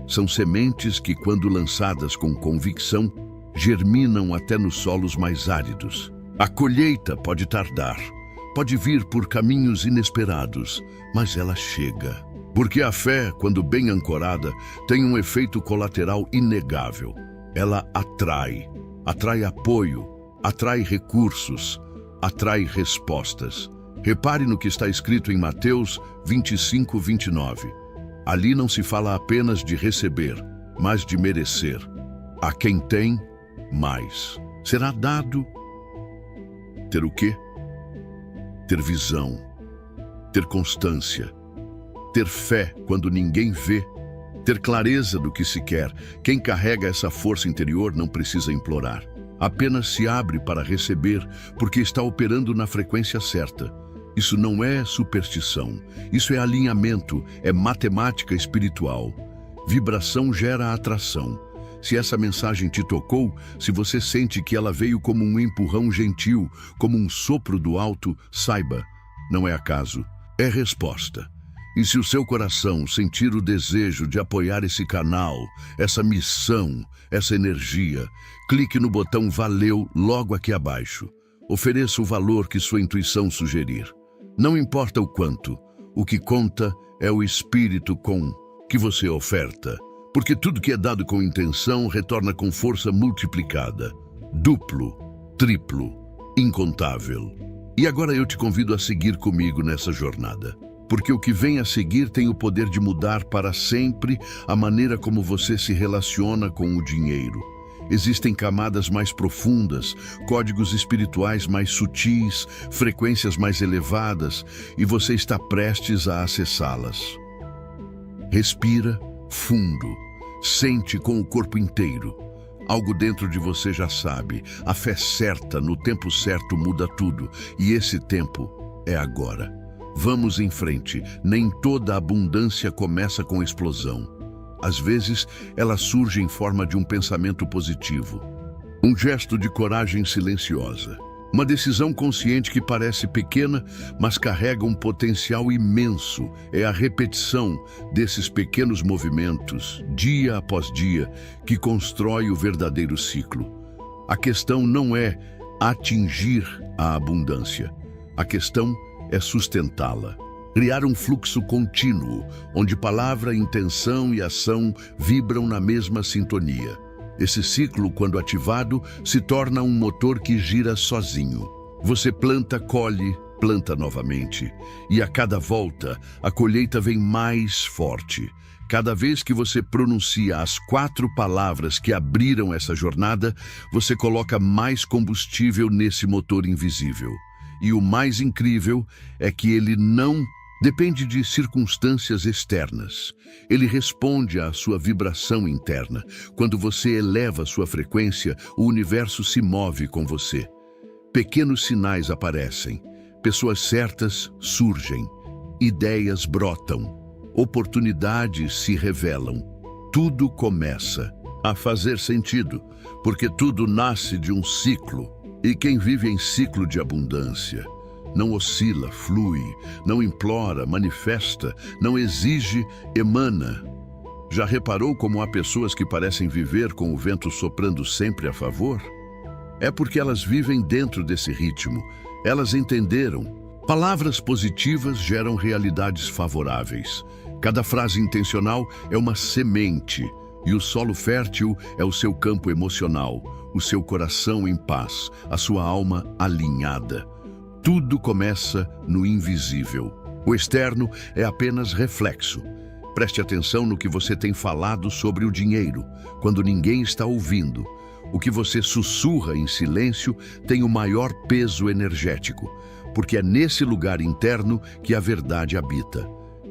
São sementes que, quando lançadas com convicção, germinam até nos solos mais áridos. A colheita pode tardar. Pode vir por caminhos inesperados, mas ela chega. Porque a fé, quando bem ancorada, tem um efeito colateral inegável. Ela atrai apoio, atrai recursos, atrai respostas. Repare no que está escrito em Mateus 25, 29. Ali não se fala apenas de receber, mas de merecer. A quem tem, mais. Será dado. Ter o quê? Ter visão, ter constância, ter fé quando ninguém vê, ter clareza do que se quer. Quem carrega essa força interior não precisa implorar. Apenas se abre para receber, porque está operando na frequência certa. Isso não é superstição, isso é alinhamento, é matemática espiritual. Vibração gera atração. Se essa mensagem te tocou, se você sente que ela veio como um empurrão gentil, como um sopro do alto, saiba, não é acaso, é resposta. E se o seu coração sentir o desejo de apoiar esse canal, essa missão, essa energia, clique no botão Valeu logo aqui abaixo. Ofereça o valor que sua intuição sugerir. Não importa o quanto, o que conta é o espírito com que você oferta. Porque tudo que é dado com intenção retorna com força multiplicada. Duplo, triplo, incontável. E agora eu te convido a seguir comigo nessa jornada. Porque o que vem a seguir tem o poder de mudar para sempre a maneira como você se relaciona com o dinheiro. Existem camadas mais profundas, códigos espirituais mais sutis, frequências mais elevadas, e você está prestes a acessá-las. Respira fundo, sente com o corpo inteiro. Algo dentro de você já sabe, a fé certa no tempo certo muda tudo, e esse tempo é agora. Vamos em frente. Nem toda abundância começa com explosão. Às vezes, ela surge em forma de um pensamento positivo. Um gesto de coragem silenciosa. Uma decisão consciente que parece pequena, mas carrega um potencial imenso. É a repetição desses pequenos movimentos, dia após dia, que constrói o verdadeiro ciclo. A questão não é atingir a abundância. A questão é sustentá-la. Criar um fluxo contínuo, onde palavra, intenção e ação vibram na mesma sintonia. Esse ciclo, quando ativado, se torna um motor que gira sozinho. Você planta, colhe, planta novamente. E a cada volta, a colheita vem mais forte. Cada vez que você pronuncia as 4 palavras que abriram essa jornada, você coloca mais combustível nesse motor invisível. E o mais incrível é que ele não depende de circunstâncias externas. Ele responde à sua vibração interna. Quando você eleva sua frequência, o universo se move com você. Pequenos sinais aparecem. Pessoas certas surgem. Ideias brotam. Oportunidades se revelam. Tudo começa a fazer sentido, porque tudo nasce de um ciclo. E quem vive em ciclo de abundância não oscila, flui, não implora, manifesta, não exige, emana. Já reparou como há pessoas que parecem viver com o vento soprando sempre a favor? É porque elas vivem dentro desse ritmo. Elas entenderam. Palavras positivas geram realidades favoráveis. Cada frase intencional é uma semente, e o solo fértil é o seu campo emocional, o seu coração em paz, a sua alma alinhada. Tudo começa no invisível. O externo é apenas reflexo. Preste atenção no que você tem falado sobre o dinheiro, quando ninguém está ouvindo. O que você sussurra em silêncio tem o maior peso energético, porque é nesse lugar interno que a verdade habita.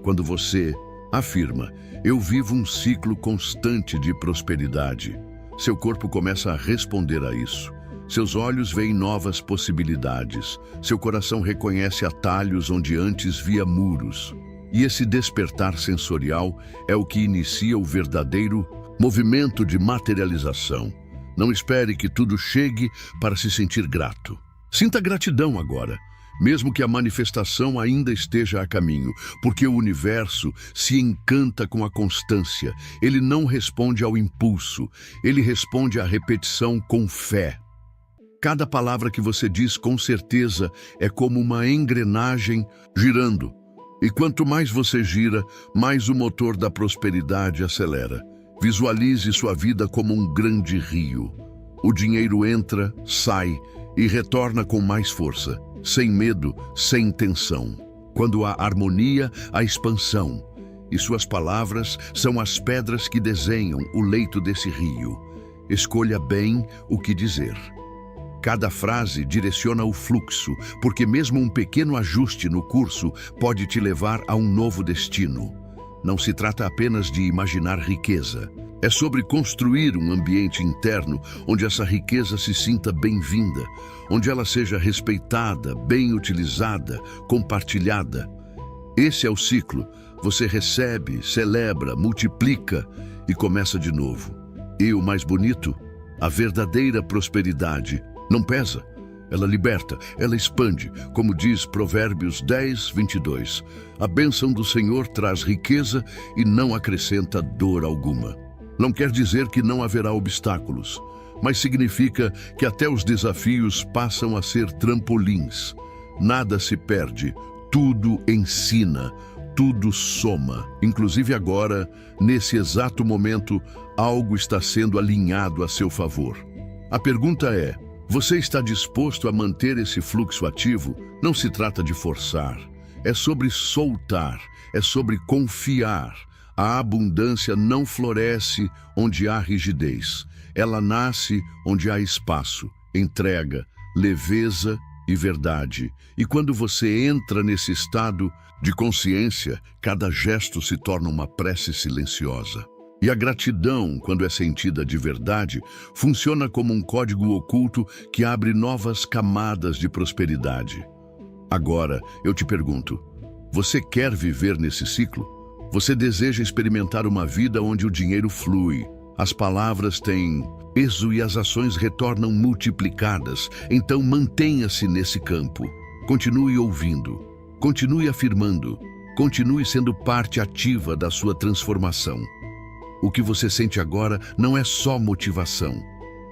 Quando você afirma, eu vivo um ciclo constante de prosperidade, seu corpo começa a responder a isso. Seus olhos veem novas possibilidades. Seu coração reconhece atalhos onde antes via muros. E esse despertar sensorial é o que inicia o verdadeiro movimento de materialização. Não espere que tudo chegue para se sentir grato. Sinta gratidão agora, mesmo que a manifestação ainda esteja a caminho, porque o universo se encanta com a constância. Ele não responde ao impulso, ele responde à repetição com fé. Cada palavra que você diz, com certeza, é como uma engrenagem girando. E quanto mais você gira, mais o motor da prosperidade acelera. Visualize sua vida como um grande rio. O dinheiro entra, sai e retorna com mais força, sem medo, sem tensão. Quando há harmonia, há expansão. E suas palavras são as pedras que desenham o leito desse rio. Escolha bem o que dizer. Cada frase direciona o fluxo, porque mesmo um pequeno ajuste no curso pode te levar a um novo destino. Não se trata apenas de imaginar riqueza. É sobre construir um ambiente interno onde essa riqueza se sinta bem-vinda, onde ela seja respeitada, bem utilizada, compartilhada. Esse é o ciclo. Você recebe, celebra, multiplica e começa de novo. E o mais bonito, a verdadeira prosperidade não pesa, ela liberta, ela expande, como diz Provérbios 10, 22. A bênção do Senhor traz riqueza e não acrescenta dor alguma. Não quer dizer que não haverá obstáculos, mas significa que até os desafios passam a ser trampolins. Nada se perde, tudo ensina, tudo soma. Inclusive agora, nesse exato momento, algo está sendo alinhado a seu favor. A pergunta é: você está disposto a manter esse fluxo ativo? Não se trata de forçar, é sobre soltar, é sobre confiar. A abundância não floresce onde há rigidez. Ela nasce onde há espaço, entrega, leveza e verdade. E quando você entra nesse estado de consciência, cada gesto se torna uma prece silenciosa. E a gratidão, quando é sentida de verdade, funciona como um código oculto que abre novas camadas de prosperidade. Agora, eu te pergunto, você quer viver nesse ciclo? Você deseja experimentar uma vida onde o dinheiro flui, as palavras têm peso e as ações retornam multiplicadas? Então mantenha-se nesse campo. Continue ouvindo, continue afirmando, continue sendo parte ativa da sua transformação. O que você sente agora não é só motivação,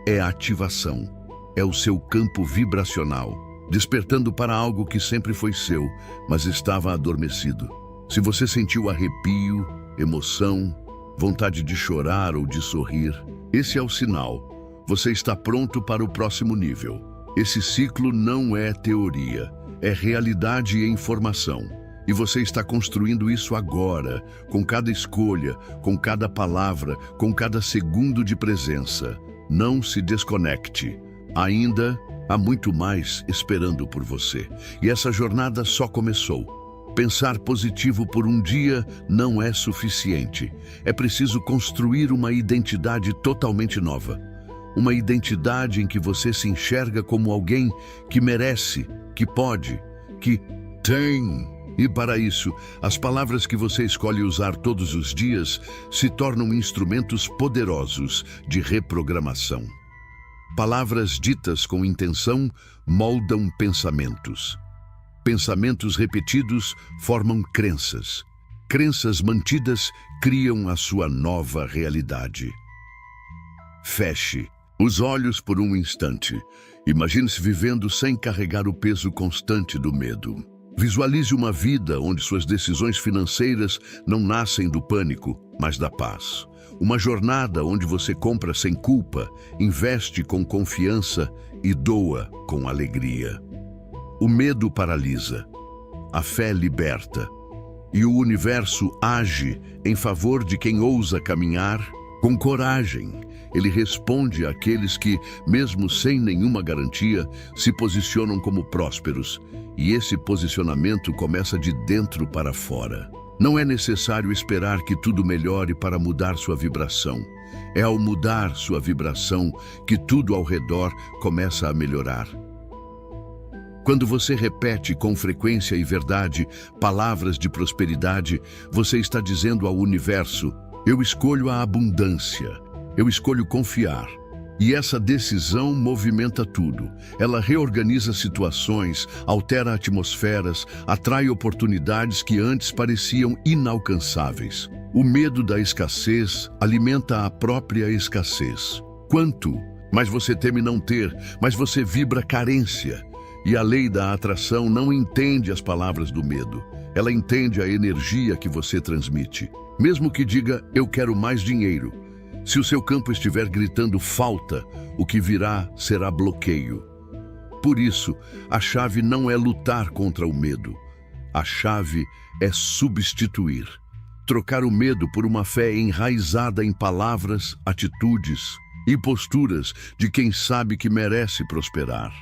é ativação. É o seu campo vibracional, despertando para algo que sempre foi seu, mas estava adormecido. Se você sentiu arrepio, emoção, vontade de chorar ou de sorrir, esse é o sinal. Você está pronto para o próximo nível. Esse ciclo não é teoria, é realidade e informação. E você está construindo isso agora, com cada escolha, com cada palavra, com cada segundo de presença. Não se desconecte. Ainda há muito mais esperando por você. E essa jornada só começou. Pensar positivo por um dia não é suficiente. É preciso construir uma identidade totalmente nova. Uma identidade em que você se enxerga como alguém que merece, que pode, que tem. E para isso, as palavras que você escolhe usar todos os dias se tornam instrumentos poderosos de reprogramação. Palavras ditas com intenção moldam pensamentos. Pensamentos repetidos formam crenças. Crenças mantidas criam a sua nova realidade. Feche os olhos por um instante. Imagine-se vivendo sem carregar o peso constante do medo. Visualize uma vida onde suas decisões financeiras não nascem do pânico, mas da paz. Uma jornada onde você compra sem culpa, investe com confiança e doa com alegria. O medo paralisa, a fé liberta, e o universo age em favor de quem ousa caminhar com coragem. Ele responde àqueles que, mesmo sem nenhuma garantia, se posicionam como prósperos, e esse posicionamento começa de dentro para fora. Não é necessário esperar que tudo melhore para mudar sua vibração. É ao mudar sua vibração que tudo ao redor começa a melhorar. Quando você repete com frequência e verdade palavras de prosperidade, você está dizendo ao universo: eu escolho a abundância, eu escolho confiar. E essa decisão movimenta tudo. Ela reorganiza situações, altera atmosferas, atrai oportunidades que antes pareciam inalcançáveis. O medo da escassez alimenta a própria escassez. Quanto mais você teme não ter, mais você vibra carência. E a lei da atração não entende as palavras do medo. Ela entende a energia que você transmite. Mesmo que diga, eu quero mais dinheiro. Se o seu campo estiver gritando falta, o que virá será bloqueio. Por isso, a chave não é lutar contra o medo. A chave é substituir. Trocar o medo por uma fé enraizada em palavras, atitudes e posturas de quem sabe que merece prosperar.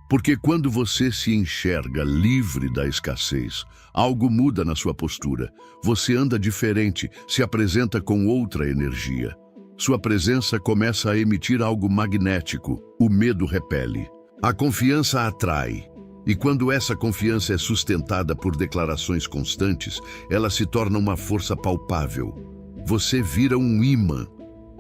Porque quando você se enxerga livre da escassez, algo muda na sua postura. Você anda diferente, se apresenta com outra energia. Sua presença começa a emitir algo magnético. O medo repele. A confiança atrai. E quando essa confiança é sustentada por declarações constantes, ela se torna uma força palpável. Você vira um imã.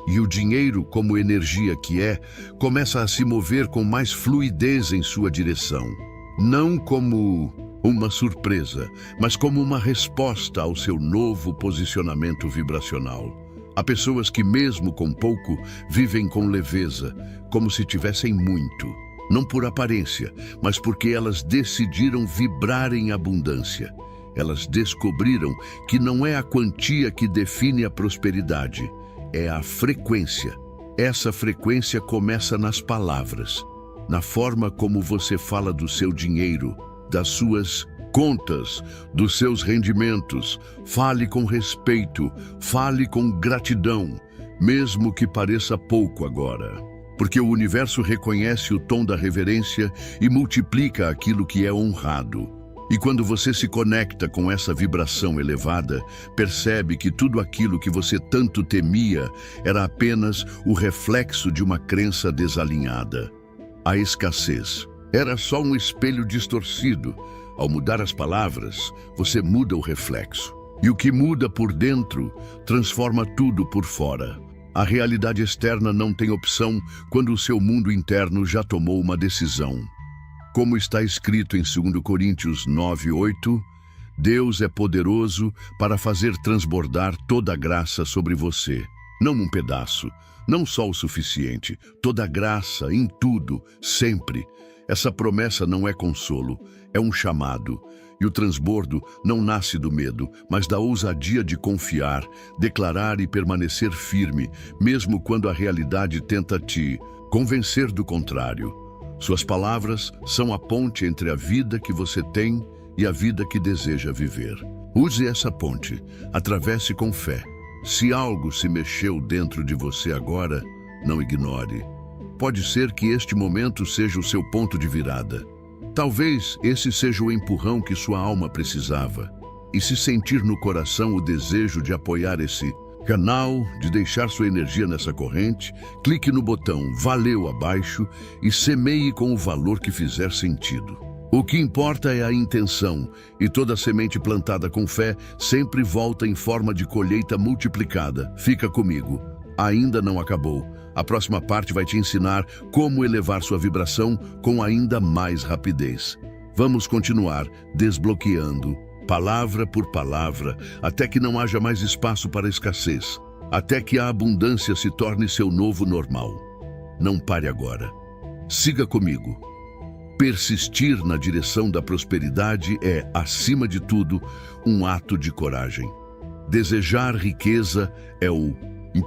E o dinheiro, como energia que é, começa a se mover com mais fluidez em sua direção. Não como uma surpresa, mas como uma resposta ao seu novo posicionamento vibracional. Há pessoas que, mesmo com pouco, vivem com leveza, como se tivessem muito. Não por aparência, mas porque elas decidiram vibrar em abundância. Elas descobriram que não é a quantia que define a prosperidade, é a frequência. Essa frequência começa nas palavras, na forma como você fala do seu dinheiro, das suas contas, dos seus rendimentos. Fale com respeito, fale com gratidão, mesmo que pareça pouco agora. Porque o universo reconhece o tom da reverência e multiplica aquilo que é honrado. E quando você se conecta com essa vibração elevada, percebe que tudo aquilo que você tanto temia era apenas o reflexo de uma crença desalinhada. A escassez Era só um espelho distorcido. Ao mudar as palavras, você muda o reflexo. E o que muda por dentro transforma tudo por fora. A realidade externa não tem opção quando o seu mundo interno já tomou uma decisão. Como está escrito em 2 Coríntios 9:8, Deus é poderoso para fazer transbordar toda a graça sobre você. Não um pedaço, não só o suficiente, toda a graça, em tudo, sempre. Essa promessa não é consolo, é um chamado. E o transbordo não nasce do medo, mas da ousadia de confiar, declarar e permanecer firme, mesmo quando a realidade tenta te convencer do contrário. Suas palavras são a ponte entre a vida que você tem e a vida que deseja viver. Use essa ponte, atravesse com fé. Se algo se mexeu dentro de você agora, não ignore. Pode ser que este momento seja o seu ponto de virada. Talvez esse seja o empurrão que sua alma precisava. E se sentir no coração o desejo de apoiar esse canal, de deixar sua energia nessa corrente, clique no botão Valeu abaixo e semeie com o valor que fizer sentido. O que importa é a intenção, e toda semente plantada com fé sempre volta em forma de colheita multiplicada. Fica comigo. Ainda não acabou. A próxima parte vai te ensinar como elevar sua vibração com ainda mais rapidez. Vamos continuar desbloqueando, palavra por palavra, até que não haja mais espaço para escassez, até que a abundância se torne seu novo normal. Não pare agora. Siga comigo. Persistir na direção da prosperidade é, acima de tudo, um ato de coragem. Desejar riqueza é o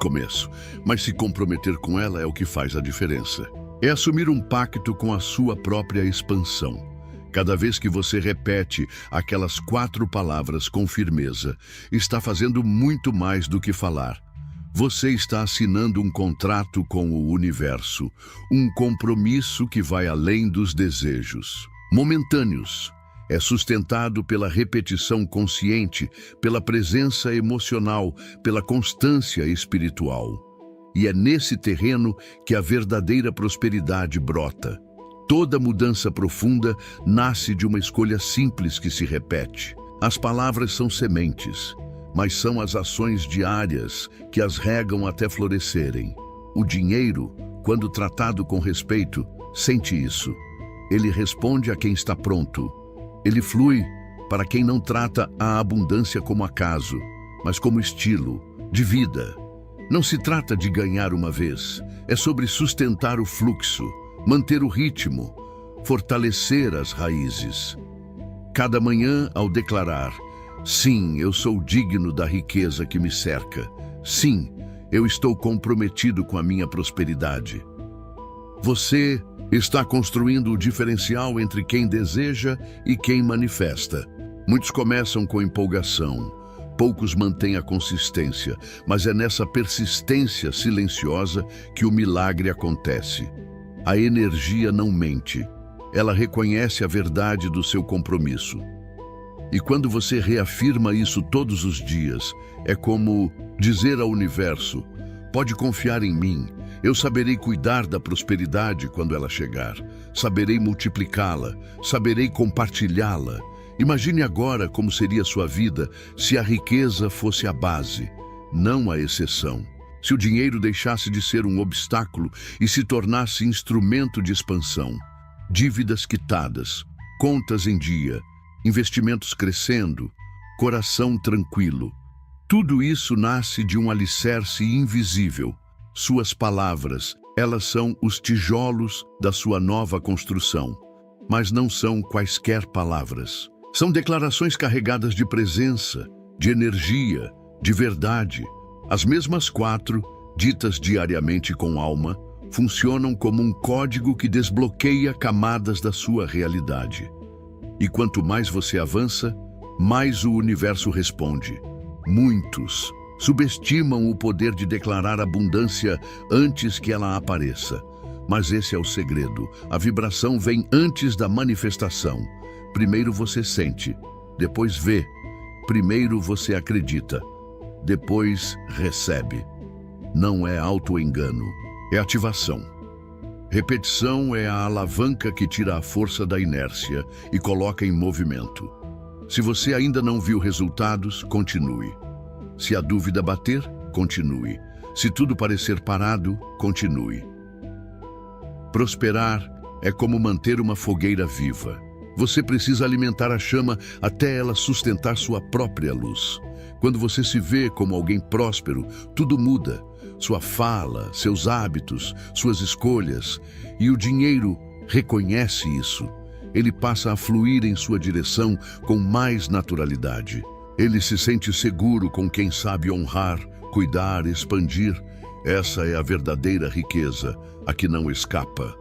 começo, mas se comprometer com ela é o que faz a diferença. É assumir um pacto com a sua própria expansão. Cada vez que você repete aquelas 4 palavras com firmeza, está fazendo muito mais do que falar. Você está assinando um contrato com o universo, um compromisso que vai além dos desejos momentâneos. É sustentado pela repetição consciente, pela presença emocional, pela constância espiritual. E é nesse terreno que a verdadeira prosperidade brota. Toda mudança profunda nasce de uma escolha simples que se repete. As palavras são sementes, mas são as ações diárias que as regam até florescerem. O dinheiro, quando tratado com respeito, sente isso. Ele responde a quem está pronto. Ele flui para quem não trata a abundância como acaso, mas como estilo de vida. Não se trata de ganhar uma vez, é sobre sustentar o fluxo, manter o ritmo, fortalecer as raízes. Cada manhã, ao declarar, sim, eu sou digno da riqueza que me cerca. Sim, eu estou comprometido com a minha prosperidade. Você está construindo o diferencial entre quem deseja e quem manifesta. Muitos começam com empolgação, poucos mantêm a consistência, mas é nessa persistência silenciosa que o milagre acontece. A energia não mente, ela reconhece a verdade do seu compromisso. E quando você reafirma isso todos os dias, é como dizer ao universo: pode confiar em mim. Eu saberei cuidar da prosperidade quando ela chegar. Saberei multiplicá-la. Saberei compartilhá-la. Imagine agora como seria sua vida se a riqueza fosse a base, não a exceção. Se o dinheiro deixasse de ser um obstáculo e se tornasse instrumento de expansão. Dívidas quitadas, contas em dia, investimentos crescendo, coração tranquilo. Tudo isso nasce de um alicerce invisível. Suas palavras, elas são os tijolos da sua nova construção. Mas não são quaisquer palavras. São declarações carregadas de presença, de energia, de verdade. As mesmas 4, ditas diariamente com alma, funcionam como um código que desbloqueia camadas da sua realidade. E quanto mais você avança, mais o universo responde. Muitos subestimam o poder de declarar abundância antes que ela apareça. Mas esse é o segredo. A vibração vem antes da manifestação. Primeiro você sente, depois vê. Primeiro você acredita, depois recebe. Não é autoengano, é ativação. Repetição é a alavanca que tira a força da inércia e coloca em movimento. Se você ainda não viu resultados, continue. Se a dúvida bater, continue. Se tudo parecer parado, continue. Prosperar é como manter uma fogueira viva. Você precisa alimentar a chama até ela sustentar sua própria luz. Quando você se vê como alguém próspero, tudo muda. Sua fala, seus hábitos, suas escolhas. E o dinheiro reconhece isso. Ele passa a fluir em sua direção com mais naturalidade. Ele se sente seguro com quem sabe honrar, cuidar, expandir. Essa é a verdadeira riqueza, a que não escapa,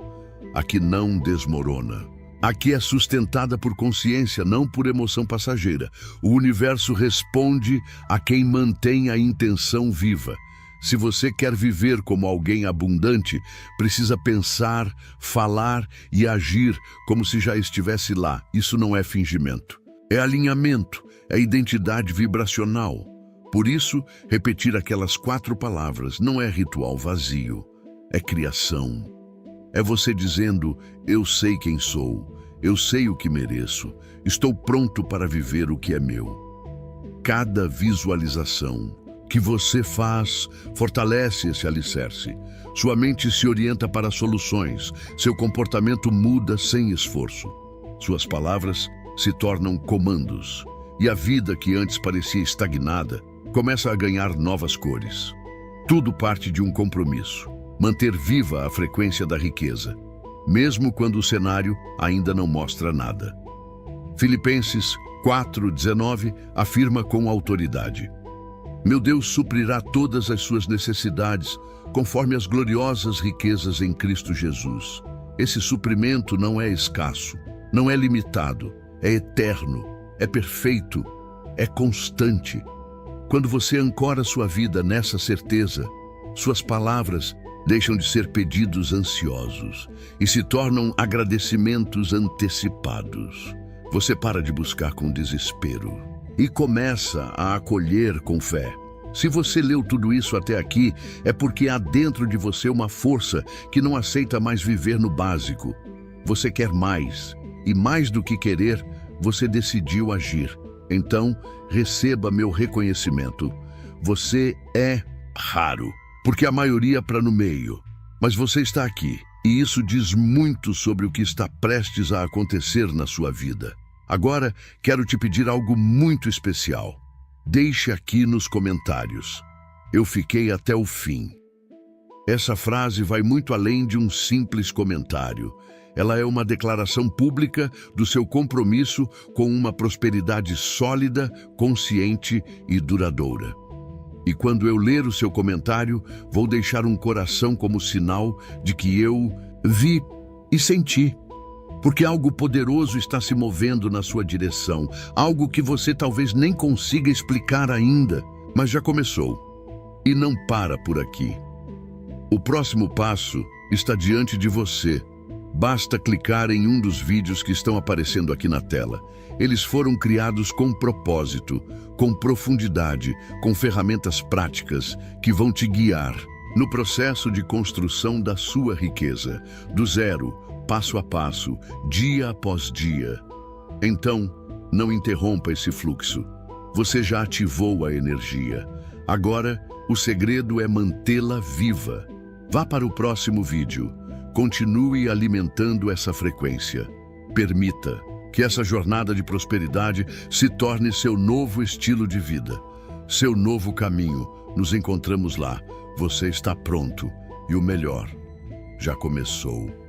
a que não desmorona. A que é sustentada por consciência, não por emoção passageira. O universo responde a quem mantém a intenção viva. Se você quer viver como alguém abundante, precisa pensar, falar e agir como se já estivesse lá. Isso não é fingimento. É alinhamento, é identidade vibracional. Por isso, repetir aquelas 4 palavras não é ritual vazio, é criação. É você dizendo, eu sei quem sou, eu sei o que mereço, estou pronto para viver o que é meu. Cada visualização que você faz fortalece esse alicerce. Sua mente se orienta para soluções, seu comportamento muda sem esforço. Suas palavras se tornam comandos, e a vida que antes parecia estagnada começa a ganhar novas cores. Tudo parte de um compromisso, manter viva a frequência da riqueza, mesmo quando o cenário ainda não mostra nada. Filipenses 4:19 afirma com autoridade: meu Deus suprirá todas as suas necessidades, conforme as gloriosas riquezas em Cristo Jesus. Esse suprimento não é escasso, não é limitado, é eterno, é perfeito, é constante. Quando você ancora sua vida nessa certeza, suas palavras deixam de ser pedidos ansiosos e se tornam agradecimentos antecipados. Você para de buscar com desespero e começa a acolher com fé. Se você leu tudo isso até aqui, é porque há dentro de você uma força que não aceita mais viver no básico. Você quer mais, e mais do que querer, você decidiu agir. Então, receba meu reconhecimento. Você é raro, porque a maioria para no meio. Mas você está aqui, e isso diz muito sobre o que está prestes a acontecer na sua vida. Agora, quero te pedir algo muito especial. Deixe aqui nos comentários. Eu fiquei até o fim. Essa frase vai muito além de um simples comentário. Ela é uma declaração pública do seu compromisso com uma prosperidade sólida, consciente e duradoura. E quando eu ler o seu comentário, vou deixar um coração como sinal de que eu vi e senti. Porque algo poderoso está se movendo na sua direção, algo que você talvez nem consiga explicar ainda, mas já começou. E não para por aqui. O próximo passo está diante de você. Basta clicar em um dos vídeos que estão aparecendo aqui na tela. Eles foram criados com propósito, com profundidade, com ferramentas práticas que vão te guiar no processo de construção da sua riqueza, do zero, passo a passo, dia após dia. Então, não interrompa esse fluxo. Você já ativou a energia. Agora, o segredo é mantê-la viva. Vá para o próximo vídeo. Continue alimentando essa frequência. Permita que essa jornada de prosperidade se torne seu novo estilo de vida, seu novo caminho. Nos encontramos lá. Você está pronto e o melhor já começou.